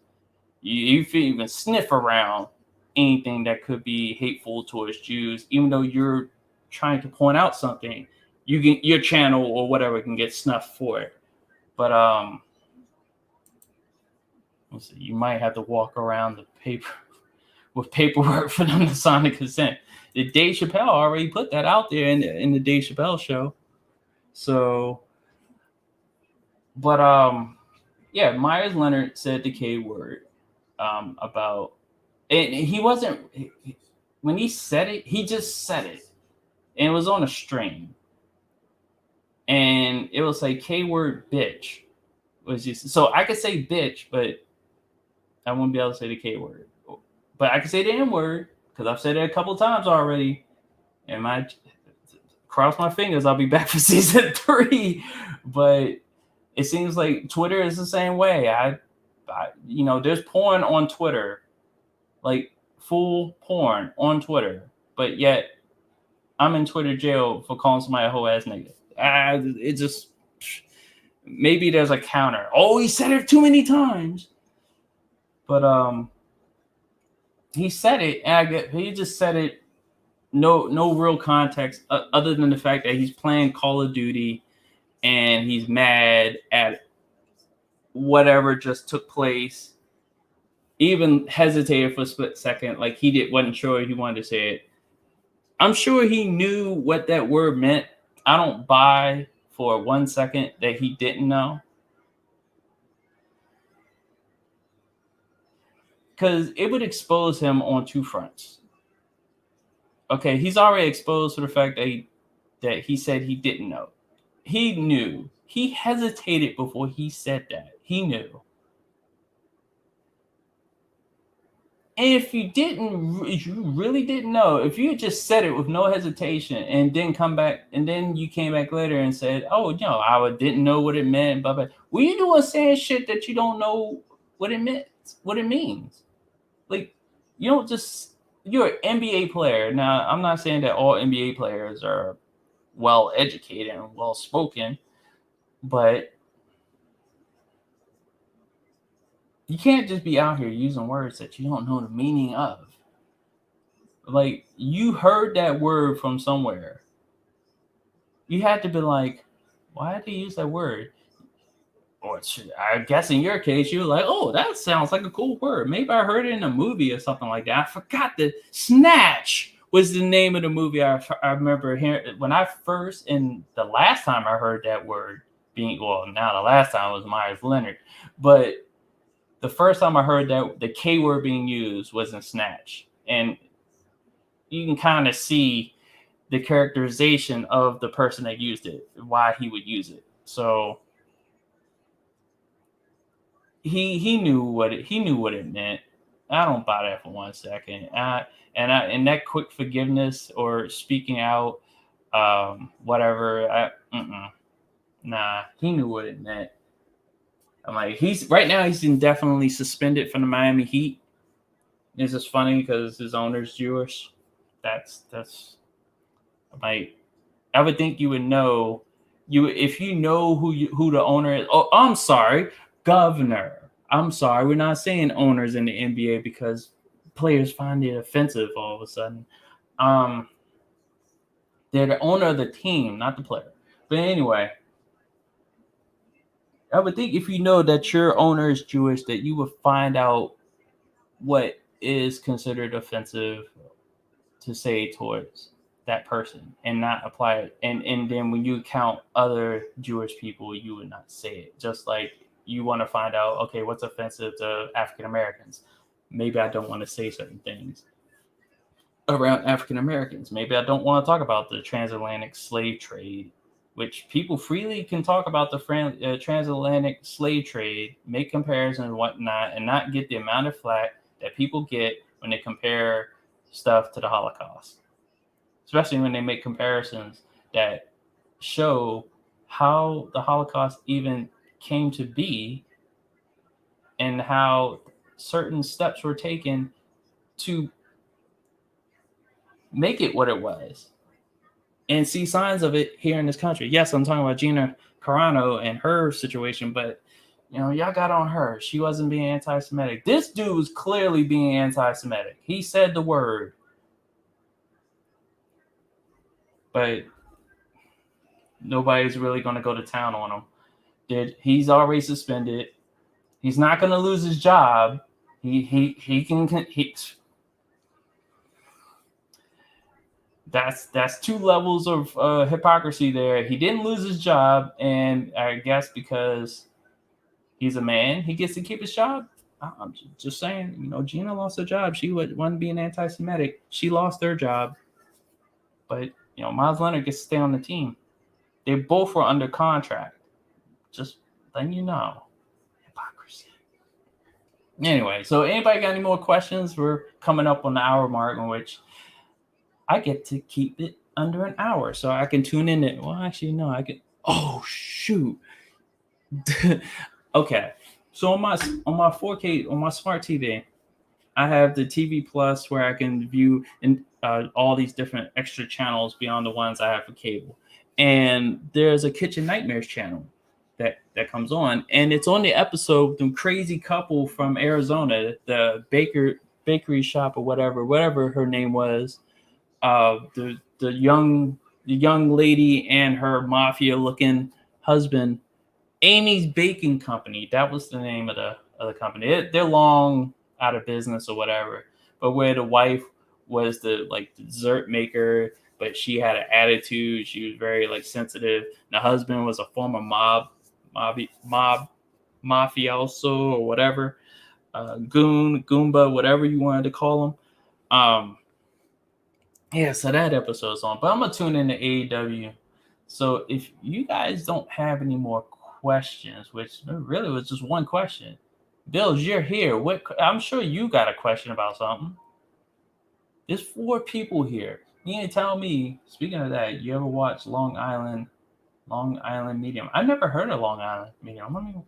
if you even sniff around anything that could be hateful towards Jews, even though you're trying to point out something, your channel or whatever can get snuffed for it. But let's see, you might have to walk around the paper with paperwork for them to sign the consent. The Dave Chappelle already put that out there in the Dave Chappelle show. So, but yeah, Myers Leonard said the K word about, and he wasn't, when he said it, he just said it, and it was on a string, and it was like K word bitch was just, so I could say bitch, but I wouldn't be able to say the K word, but I could say the N word because I've said it a couple times already, and my cross my fingers, I'll be back for season 3, but it seems like Twitter is the same way. I there's porn on Twitter, like full porn on Twitter, but yet I'm in Twitter jail for calling somebody a whole ass nigga. It just, maybe there's a counter. Oh, he said it too many times, but he said it, and he just said it. No real context other than the fact that he's playing Call of Duty and he's mad at whatever just took place. Even hesitated for a split second, like wasn't sure he wanted to say it. I'm sure he knew what that word meant. I don't buy for 1 second that he didn't know. Because it would expose him on 2 fronts. Okay, he's already exposed for the fact that he said he didn't know. He knew. He hesitated before he said that. He knew. And if you really didn't know, if you just said it with no hesitation and didn't come back, and then you came back later and said, oh, I didn't know what it meant, blah, blah. What are you doing saying shit that you don't know what it meant, what it means? Like, you don't just, you're an NBA player. Now, I'm not saying that all NBA players are well educated and well spoken, but you can't just be out here using words that you don't know the meaning of. Like, you heard that word from somewhere. You had to be like, why did he use that word? Or I guess in your case, you were like, oh, that sounds like a cool word. Maybe I heard it in a movie or something like that. I forgot that Snatch was the name of the movie. I remember hearing when I first, and the last time I heard that word now the last time was Myers Leonard, but the first time I heard that the K word being used was in Snatch. And you can kind of see the characterization of the person that used it, why he would use it. So he knew what it meant. I don't buy that for 1 second. And that quick forgiveness or speaking out, whatever. Nah, he knew what it meant. I'm like, he's indefinitely suspended from the Miami Heat. It's just funny because his owner's Jewish. That's like, I would think you would know if you know who the owner is. Oh, I'm sorry, governor. I'm sorry, we're not saying owners in the NBA because players find it offensive all of a sudden. They're the owner of the team, not the player. But anyway, I would think if you know that your owner is Jewish, that you would find out what is considered offensive to say towards that person and not apply it. And then when you count other Jewish people, you would not say it. Just like you want to find out, okay, what's offensive to African Americans? Maybe I don't want to say certain things around African Americans. Maybe I don't want to talk about the transatlantic slave trade, which people freely can talk about the transatlantic slave trade, make comparisons and whatnot, and not get the amount of flack that people get when they compare stuff to the Holocaust. Especially when they make comparisons that show how the Holocaust even came to be and how certain steps were taken to make it what it was, and see signs of it here in this country. Yes, I'm talking about Gina Carano and her situation, but Y'all got on her. She wasn't being anti-Semitic. This dude was clearly being anti-Semitic. He said the word. But nobody's really going to go to town on him. He's already suspended. He's not going to lose his job. He can. That's two levels of hypocrisy there. He didn't lose his job, and I guess because he's a man, he gets to keep his job. I'm just saying, Gina lost her job. She wasn't being anti-Semitic. She lost her job. But, Miles Leonard gets to stay on the team. They both were under contract. Just letting you know. Hypocrisy. Anyway, so anybody got any more questions? We're coming up on the hour mark in which I get to keep it under an hour. So I can tune in it. Well, actually, no, I can. Oh, shoot. Okay. So on my 4K, on my smart TV, I have the TV Plus where I can view all these different extra channels beyond the ones I have for cable. And there's a Kitchen Nightmares channel that comes on, and it's on the episode the crazy couple from Arizona, the bakery shop or whatever her name was. The young lady and her mafia looking husband. Amy's Baking Company. That was the name of the company. They're long out of business or whatever. But where the wife was the dessert maker, but she had an attitude. She was very sensitive. The husband was a former mafioso or whatever, Goomba, whatever you wanted to call him. Yeah, so that episode's on. But I'm gonna tune into AEW. So if you guys don't have any more questions, which really was just one question, Bills, you're here. I'm sure you got a question about something. There's 4 people here. You need to tell me. Speaking of that, you ever watch Long Island Medium? I've never heard of Long Island Medium. Let me look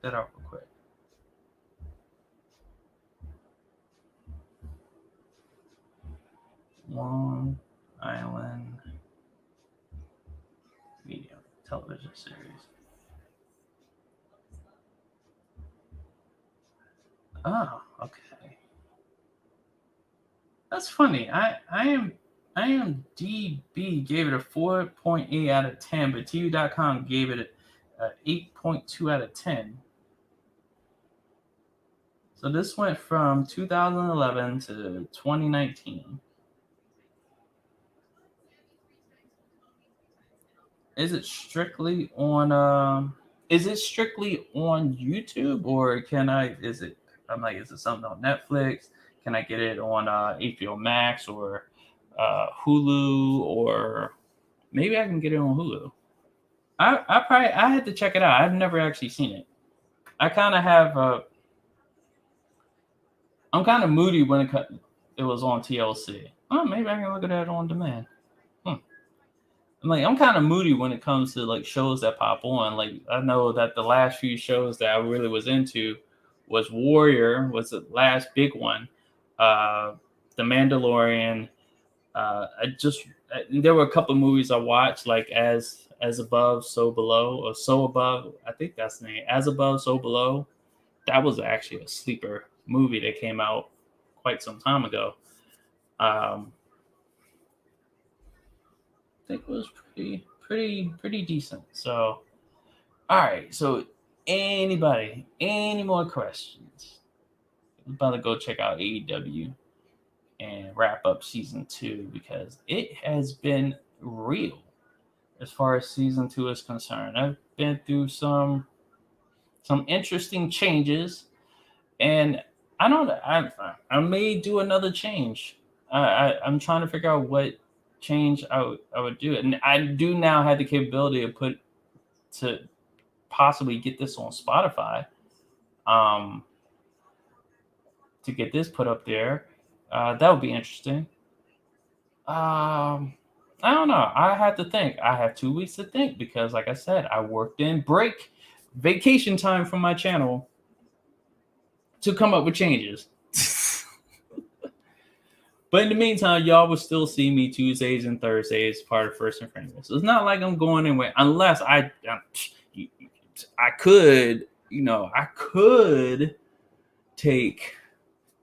that up real quick. Long Island Medium television series. Oh, okay. That's funny. I am DB gave it a 4.8 out of 10, but TV.com gave it a 8.2 out of 10. So this went from 2011 to 2019. Is it strictly on YouTube, or is it something on Netflix? Can I get it on HBO Max or Hulu, or maybe I can get it on Hulu? I had to check it out. I've never actually seen it. I kind of have I'm kind of moody when it was on TLC. Oh, maybe I can look at that on demand. I'm kind of moody when it comes to shows that pop on. I know that the last few shows that I really was into was Warrior, was the last big one. The Mandalorian. There were a couple of movies I watched, like As Above, So Below, or So Above. I think that's the name. As Above, So Below. That was actually a sleeper movie that came out quite some time ago. I think it was pretty decent. So, all right. So, any more questions? I'm about to go check out AEW and wrap up season 2 because it has been real as far as season 2 is concerned. I've been through some interesting changes, and I may do another change. I'm trying to figure out what change I would do, and I do now have the capability to possibly get this on Spotify, to get this put up there. That would be interesting. I don't know. I have to think. I have 2 weeks to think because, like I said, I worked in vacation time from my channel to come up with changes. But in the meantime, y'all will still see me Tuesdays and Thursdays, part of First and Friendly. So it's not like I'm going anywhere unless I could I could take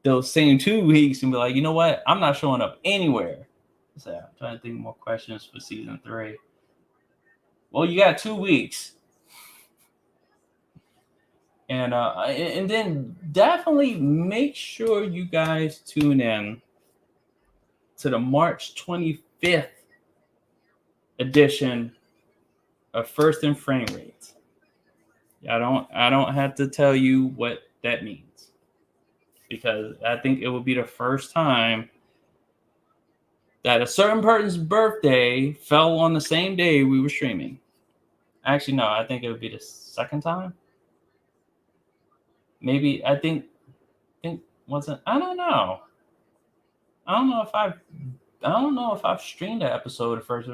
those same 2 weeks and be like, you know what? I'm not showing up anywhere. So I'm trying to think more questions for season 3. Well, you got 2 weeks. And then definitely make sure you guys tune in to the March 25th edition of First and Frame Rates. I don't have to tell you what that means, because I think it will be the first time that a certain person's birthday fell on the same day we were streaming. Actually, no, I think it would be the second time. Maybe I think wasn't, I don't know. I don't know if I've streamed an episode of First,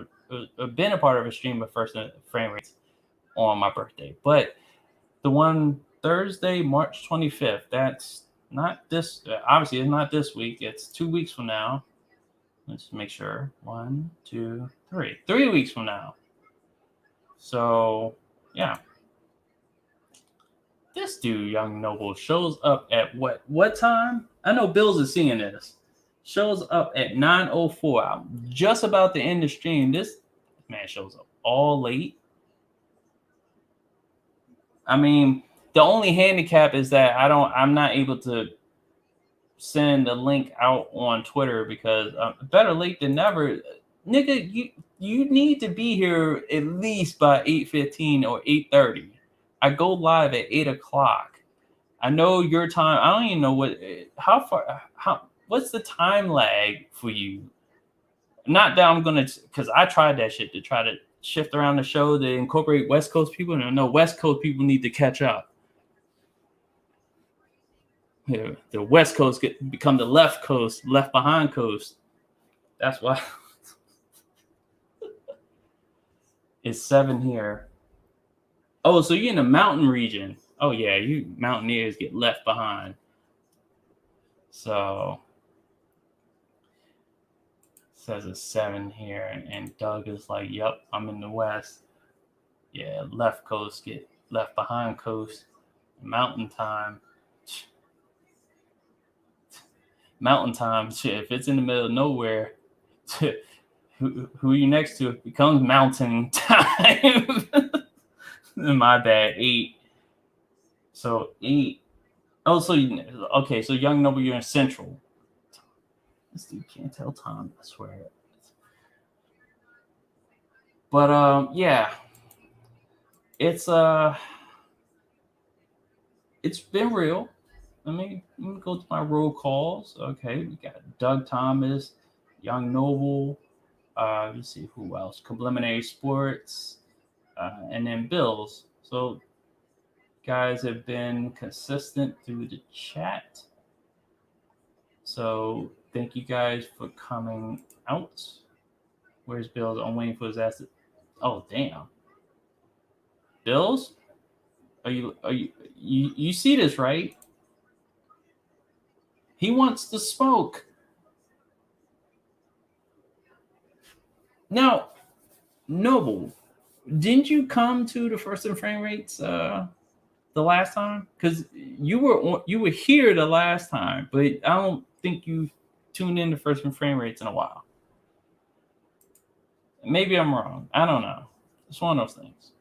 or been a part of a stream of First Frame Rates on my birthday, but the one Thursday, March 25th, that's not this. Obviously, it's not this week. It's 2 weeks from now. Let's make sure. 1, 2, 3. 3 weeks from now. So, yeah. This dude, Young Noble, shows up at what time? I know Bills is seeing this. Shows up at 9:04. I'm just about to end the stream. This man shows up all late. I mean, the only handicap is that I'm not able to send a link out on Twitter, because better late than never. Nigga, you need to be here at least by 8:15 or 8:30. I go live at 8 o'clock. I know your time. I don't even know what's the time lag for you? Not that I'm gonna, because I tried that shit to try to shift around the show to incorporate West Coast people, and I know West Coast people need to catch up. The West Coast become the left coast, left behind coast. That's why it's 7 here. Oh, so you're in the mountain region. Oh yeah, you mountaineers get left behind. So says it's 7 here, and Doug is like, "Yep, I'm in the West." Yeah, left coast get left behind coast. Mountain time. Mountain time. Shit, if it's in the middle of nowhere, who you next to, it becomes mountain time. My bad. 8. So 8. Oh, so okay. So Young Noble, you're in Central. This dude can't tell time. I swear. But yeah, it's been real. Let me go to my roll calls. Okay, we got Doug Thomas, Young Noble. Let's see who else. Preliminary Sports, and then Bills. So guys have been consistent through the chat. So thank you guys for coming out. Where's Bills? I'm waiting for his ass to... Oh damn. Bills? Are you see this, right? He wants to smoke. Now, Noble, didn't you come to the First and Frame Rates the last time? Because you were here the last time, but I don't think you tuned in to First and Frame Rates in a while. Maybe I'm wrong. I don't know. It's one of those things.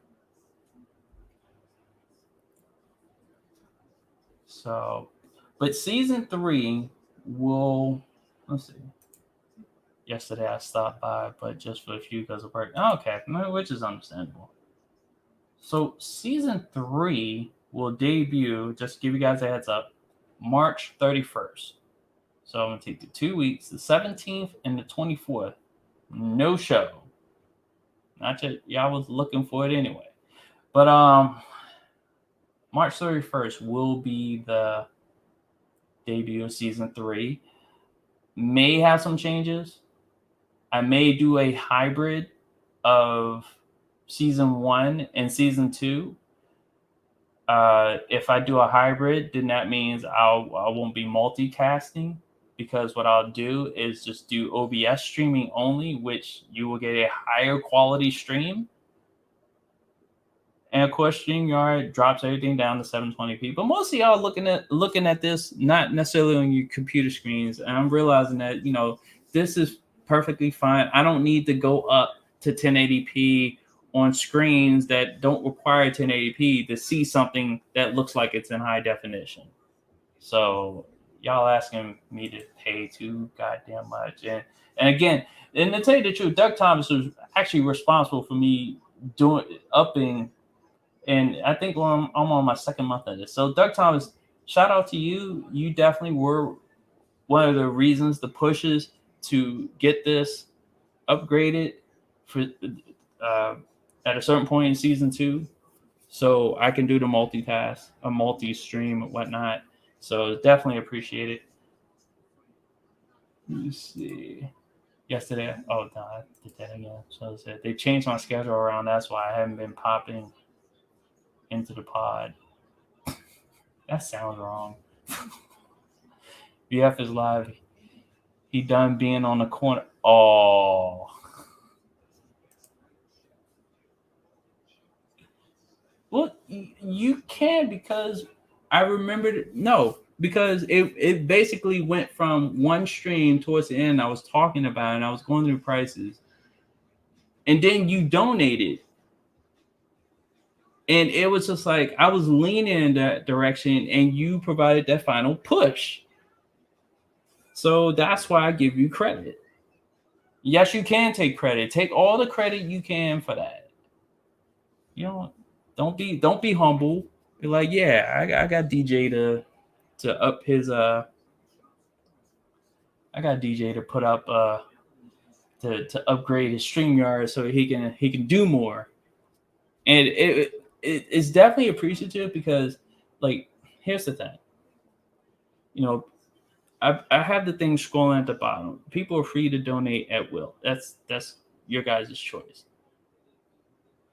So, but season 3 will, let's see. Yesterday I stopped by, but just for a few because of work. Oh, okay, which is understandable. So season 3 will debut, just to give you guys a heads up, March 31st. So I'm going to take the 2 weeks, the 17th and the 24th. No show. Not that y'all was looking for it anyway. But March 31st will be the debut of season 3. May have some changes. I may do a hybrid of season 1 and season 2. If I do a hybrid, then that means I won't be multicasting, because what I'll do is just do OBS streaming only, which you will get a higher quality stream. And of course, StreamYard drops everything down to 720p. But most of y'all looking at this not necessarily on your computer screens. And I'm realizing that, this is perfectly fine. I don't need to go up to 1080p on screens that don't require 1080p to see something that looks like it's in high definition. So y'all asking me to pay too goddamn much. And again, and to tell you the truth, Doug Thomas was actually responsible for me upping. And I think I'm on my second month of this. So Doug Thomas, shout out to you. You definitely were one of the reasons, the pushes to get this upgraded for at a certain point in season 2, so I can do the multitask, a multi-stream and whatnot. So definitely appreciate it. Let me see. Yesterday, oh no, I did that again. So they changed my schedule around. That's why I haven't been popping into the pod. That sounds wrong. BF is live. He done being on the corner. Oh. Well, you can, because I remembered. No, because it basically went from one stream towards the end I was talking about, and I was going through prices. And then you donated. And it was just like I was leaning in that direction, and you provided that final push. So that's why I give you credit. Yes, you can take credit. Take all the credit you can for that. Don't be humble. Be like, yeah, I got DJ to up his I got DJ to put up to upgrade his StreamYard so he can do more. And it's definitely appreciative, because like, here's the thing. I have the thing scrolling at the bottom. People are free to donate at will. That's your guys' choice.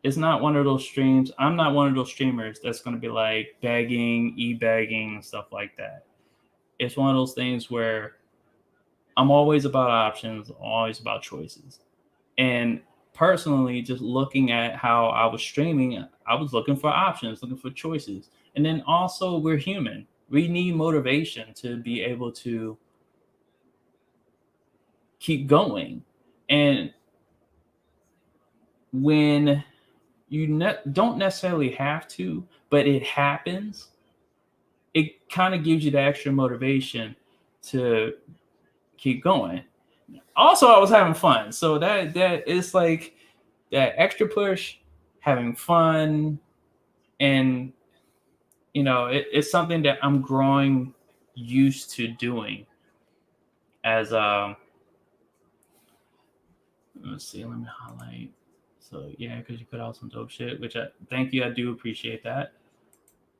It's not one of those streams. I'm not one of those streamers that's going to be like begging, e-begging, stuff like that. It's one of those things where I'm always about options, always about choices. And personally, just looking at how I was streaming, I was looking for options, looking for choices. And then also, we're human. We need motivation to be able to keep going. And when you don't necessarily have to, but it happens, it kind of gives you the extra motivation to keep going. Also, I was having fun. So that is like that extra push, having fun. And it's something that I'm growing used to doing as let's see, let me highlight. So yeah, because you put out some dope shit, which thank you, I do appreciate that.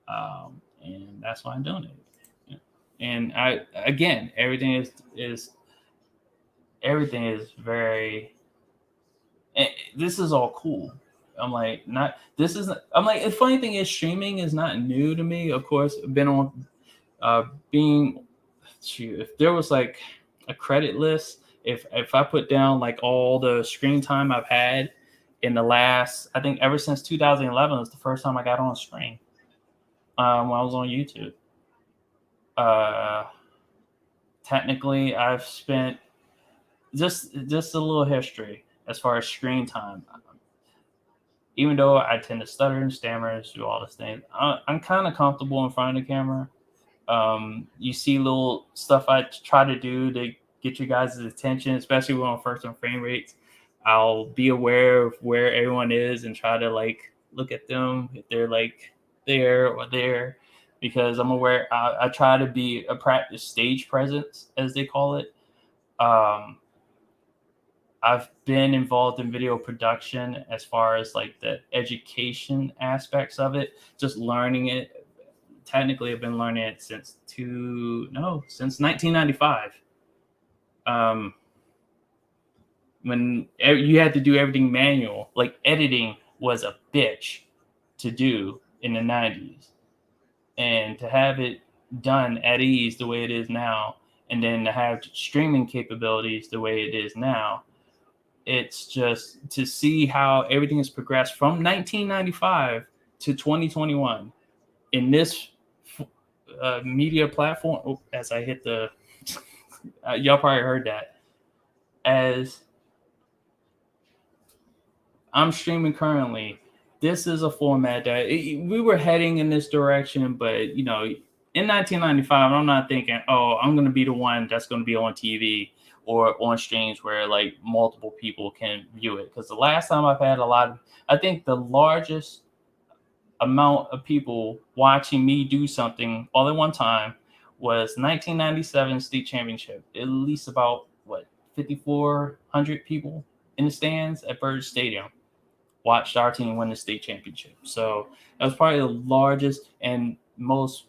And that's why I'm doing it. And everything is very. This is all cool. I'm like, the funny thing is, streaming is not new to me. Of course, I've been on if there was like a credit list, if I put down like all the screen time I've had in the last, I think ever since 2011 was the first time I got on screen, when I was on YouTube. Technically, I've spent just a little history as far as screen time. Even though I tend to stutter and stammer and do all this thing, I'm kind of comfortable in front of the camera. You see little stuff I try to do to get you guys' attention, especially when I'm first on frame rates. I'll be aware of where everyone is and try to like look at them if they're like there or there, because I'm aware. I try to be a practice stage presence, as they call it. I've been involved in video production as far as like the education aspects of it, just learning it. Technically, I've been learning it since 1995. When you had to do everything manual, like editing was a bitch to do in the 90s. And to have it done at ease the way it is now, and then to have streaming capabilities the way it is now, it's just to see how everything has progressed from 1995 to 2021 in this media platform. Oh, as I hit the, y'all probably heard that. As I'm streaming currently, this is a format that we were heading in this direction, but you know, in 1995, I'm not thinking, oh, I'm going to be the one that's going to be on TV or on streams where like multiple people can view it. Because the last time I've had I think the largest amount of people watching me do something all at one time was 1997 state championship. At least about 5,400 people in the stands at Bird Stadium watched our team win the state championship. So that was probably the largest and most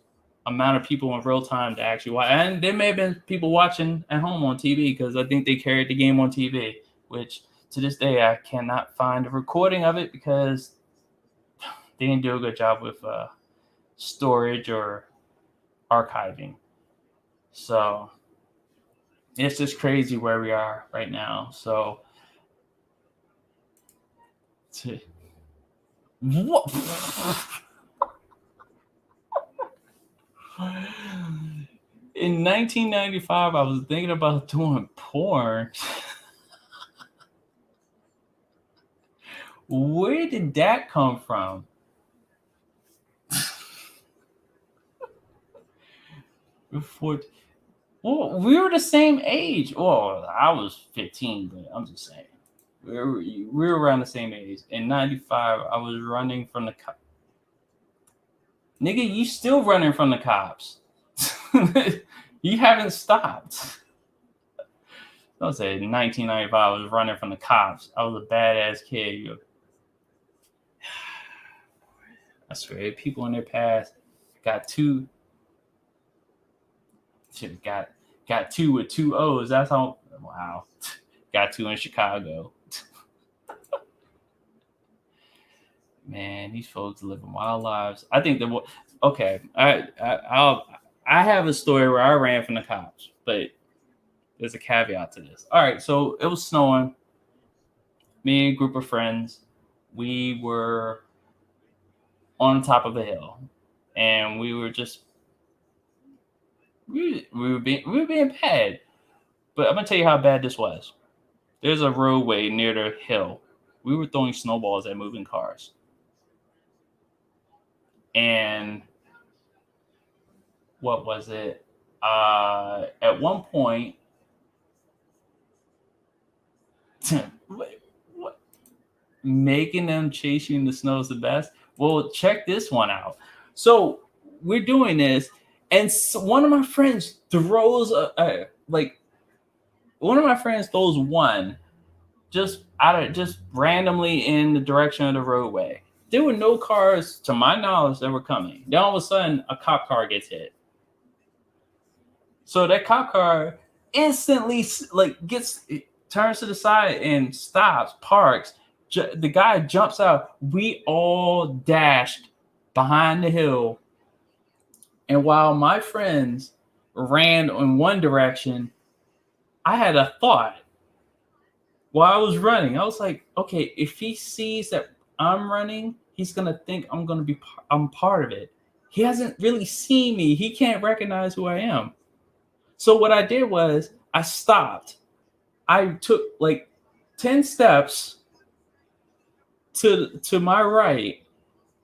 amount of people in real time to actually watch. And there may have been people watching at home on TV because I think they carried the game on TV, which to this day I cannot find a recording of it because they didn't do a good job with storage or archiving. So it's just crazy where we are right now. So what? In 1995, I was thinking about doing porn. Where did that come from? Well, we were the same age. Well, I was 15, but I'm just saying. We were around the same age. In 95, I was running from the cops. Nigga, you still running from the cops. You haven't stopped. Don't say in 1995 I was running from the cops. I was a badass kid. I swear, people in their past got two with two O's. That's how. Wow, got two in Chicago. Man, these folks living wild lives. I think that. Okay, I have a story where I ran from the cops, but there's a caveat to this. All right, so it was snowing. Me and a group of friends, we were on top of a hill, and we were just we were being bad. But I'm gonna tell you how bad this was. There's a roadway near the hill. We were throwing snowballs at moving cars, and what was it? At one point, what? Making them chase you in the snow is the best. Well, check this one out. So we're doing this, and one of my friends throws one just randomly in the direction of the roadway. There were no cars, to my knowledge, that were coming. Then all of a sudden, a cop car gets hit. So that cop car instantly turns to the side and stops, parks. The guy jumps out. We all dashed behind the hill. And while my friends ran in one direction, I had a thought. While I was running, I was like, okay, if he sees that I'm running, he's going to think I'm part of it. He hasn't really seen me. He can't recognize who I am. So what I did was I stopped. I took 10 steps to my right,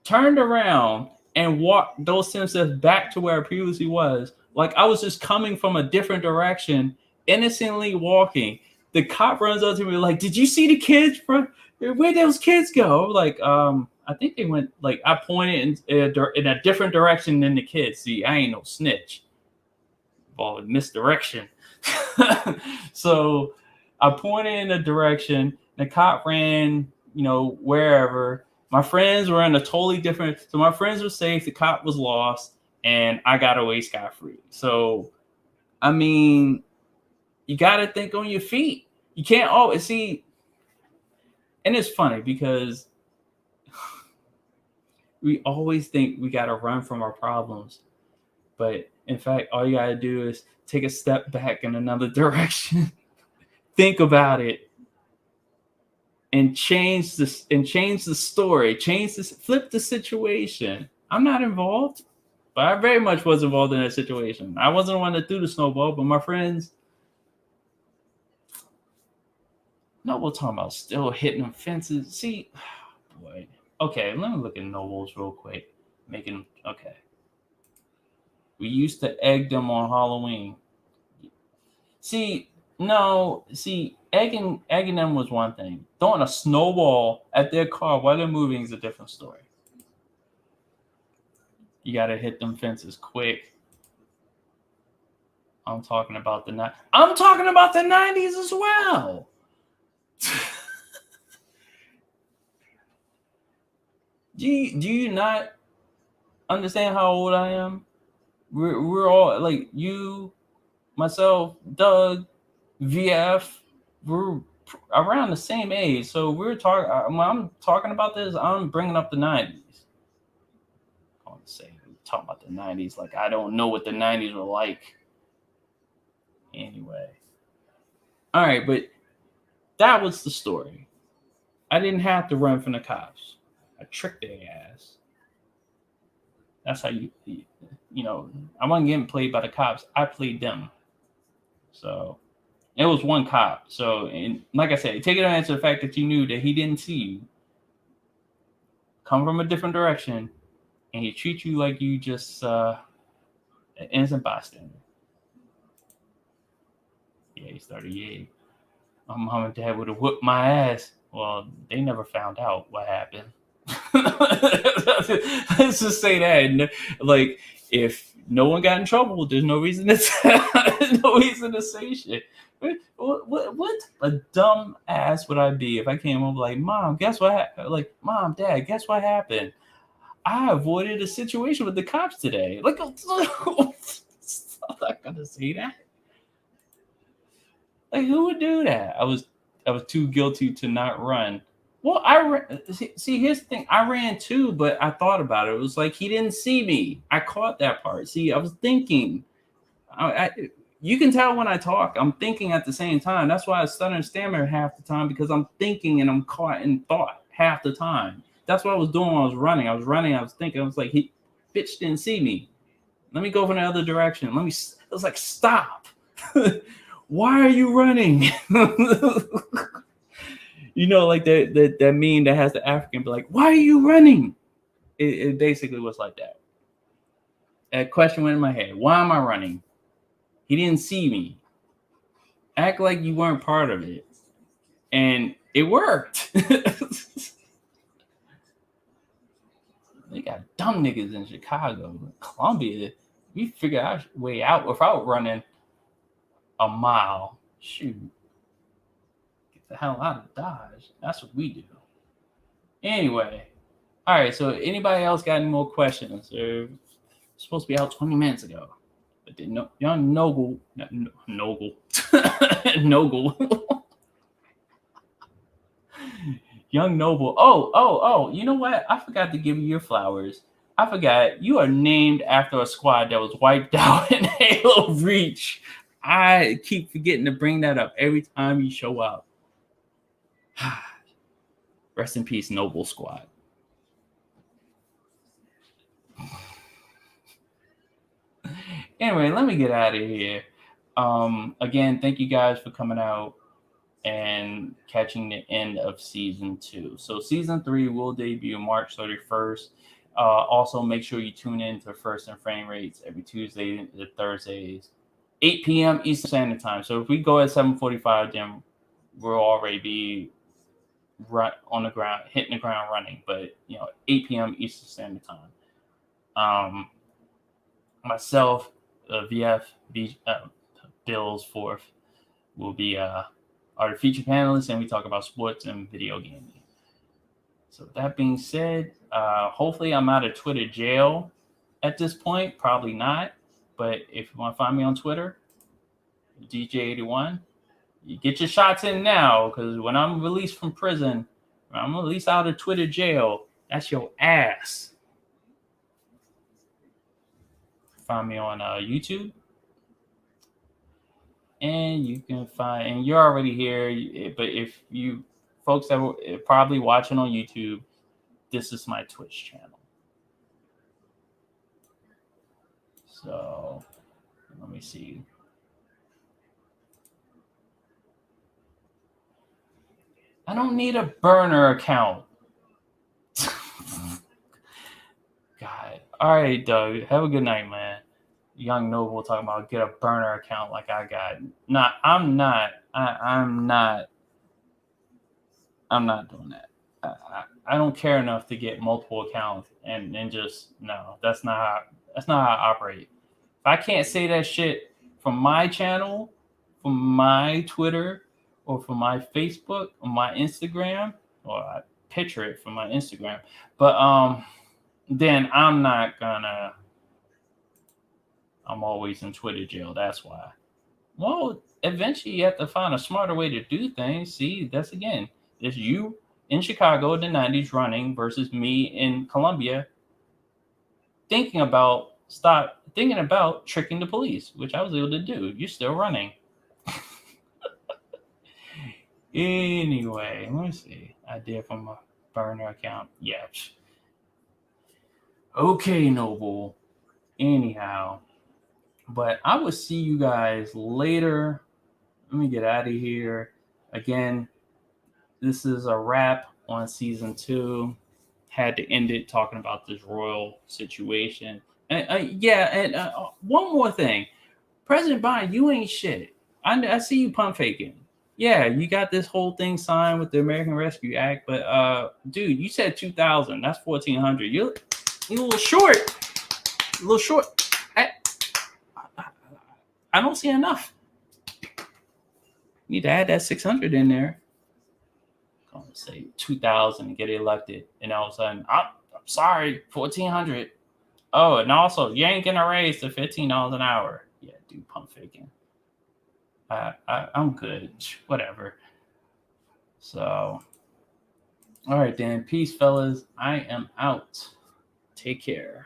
turned around, and walked those 10 steps back to where I previously was. Like I was just coming from a different direction, innocently walking. The cop runs up to me like, "Did you see the kids? Where'd those kids go?" I was like, I think they went, I pointed in a different direction than the kids. See, I ain't no snitch. Well, misdirection. So I pointed in a direction. The cop ran, wherever. My friends were in a totally different. So my friends were safe. The cop was lost, and I got away scot-free. So, I mean, you got to think on your feet. You can't always see. And it's funny because we always think we got to run from our problems. But in fact, all you got to do is take a step back in another direction. Think about it and change the story, flip the situation. I'm not involved, but I very much was involved in that situation. I wasn't the one that threw the snowball, but my friends. Noble talking about still hitting them fences. See, boy. Okay, let me look at Nobles real quick. Making okay. We used to egg them on Halloween. See, no, see, egging them was one thing. Throwing a snowball at their car while they're moving is a different story. You gotta hit them fences quick. I'm talking about the 90s as well. Do you not understand how old I am? We're all like you, myself, Doug, VF. We're around the same age, so we're talking. When I'm talking about this, I'm bringing up the 90s. I want to say talking about the 90s, like I don't know what the 90s were like. Anyway, all right, but that was the story. I didn't have to run from the cops. I tricked their ass. That's how you know, I wasn't getting played by the cops. I played them. So it was one cop. So, and like I said, take advantage of the fact that you knew that he didn't see you, come from a different direction, and he treats you like you just an innocent bystander. Yeah, he's 38. My mom and dad would have whooped my ass. Well, they never found out what happened. Let's just say that. Like, if no one got in trouble, there's no reason to say shit. What a dumb ass would I be if I came home like, Mom, guess what happened? Like, Mom, Dad, guess what happened? I avoided a situation with the cops today. Like, I'm not gonna say that. Like, who would do that? I was too guilty to not run. Well, see, here's the thing. I ran too, but I thought about it. It was like he didn't see me. I caught that part. See, I was thinking. You can tell when I talk. I'm thinking at the same time. That's why I stutter and stammer half the time, because I'm thinking and I'm caught in thought half the time. That's what I was doing when I was running. I was thinking. I was like, bitch didn't see me. Let me go from the other direction. It was like, stop. Why are you running? You know, like that meme that has the African be like, why are you running? It basically was like that. That question went in my head. Why am I running? He didn't see me. Act like you weren't part of it. And it worked. They got dumb niggas in Chicago. Columbia, we figured our way out without running a mile. Shoot. Get the hell out of Dodge. That's what we do. Anyway. All right. So anybody else got any more questions? They're supposed to be out 20 minutes ago. But then young Noble. Young Noble. Oh. You know what? I forgot to give you your flowers. I forgot. You are named after a squad that was wiped out in Halo Reach. I keep forgetting to bring that up every time you show up. Rest in peace, Noble Squad. Anyway, let me get out of here. Again, thank you guys for coming out and catching the end of season 2. So season 3 will debut March 31st. Also, make sure you tune in to First and Frame Rates every Tuesday to Thursdays, 8 p.m. Eastern Standard Time. So if we go at 7:45, then we'll already be on the ground, hitting the ground running. But 8 p.m. Eastern Standard Time. Myself, VF, Bills Fourth will be are the featured panelists, and we talk about sports and video gaming. So that being said, hopefully I'm out of Twitter jail at this point. Probably not. But if you want to find me on Twitter, DJ81, you get your shots in now, because when I'm released from prison, when I'm released out of Twitter jail, that's your ass. Find me on YouTube. And you can find, and you're already here, but if you folks that were probably watching on YouTube, this is my Twitch channel. So let me see. I don't need a burner account. God. All right, Doug. Have a good night, man. Young Noble talking about get a burner account like I got. Nah, I'm not. I'm not doing that. I don't care enough to get multiple accounts and just no. That's not how I operate. If I can't say that shit from my channel, from my Twitter, or from my Facebook, or my Instagram, or I picture it from my Instagram, but then I'm not gonna. I'm always in Twitter jail. That's why. Well, eventually you have to find a smarter way to do things. See, that's again, there's you in Chicago in the 90s running versus me in Colombia thinking about tricking the police, which I was able to do. You're still running. Anyway, let me see. I did from a burner account. Yeah. Okay, Noble. Anyhow. But I will see you guys later. Let me get out of here. Again, this is a wrap on season 2. Had to end it talking about this royal situation. And one more thing. President Biden, you ain't shit. I see you pump faking. Yeah, you got this whole thing signed with the American Rescue Act, but dude, you said 2,000. That's 1,400. You're a little short. A little short. I don't see enough. You need to add that 600 in there. I'm gonna say 2,000 and get elected, and all of a sudden, I'm sorry, 1,400. Oh, and also, you ain't gonna raise to $15 an hour. Yeah, dude, pump faking. I'm good. Whatever. So, all right then. Peace, fellas. I am out. Take care.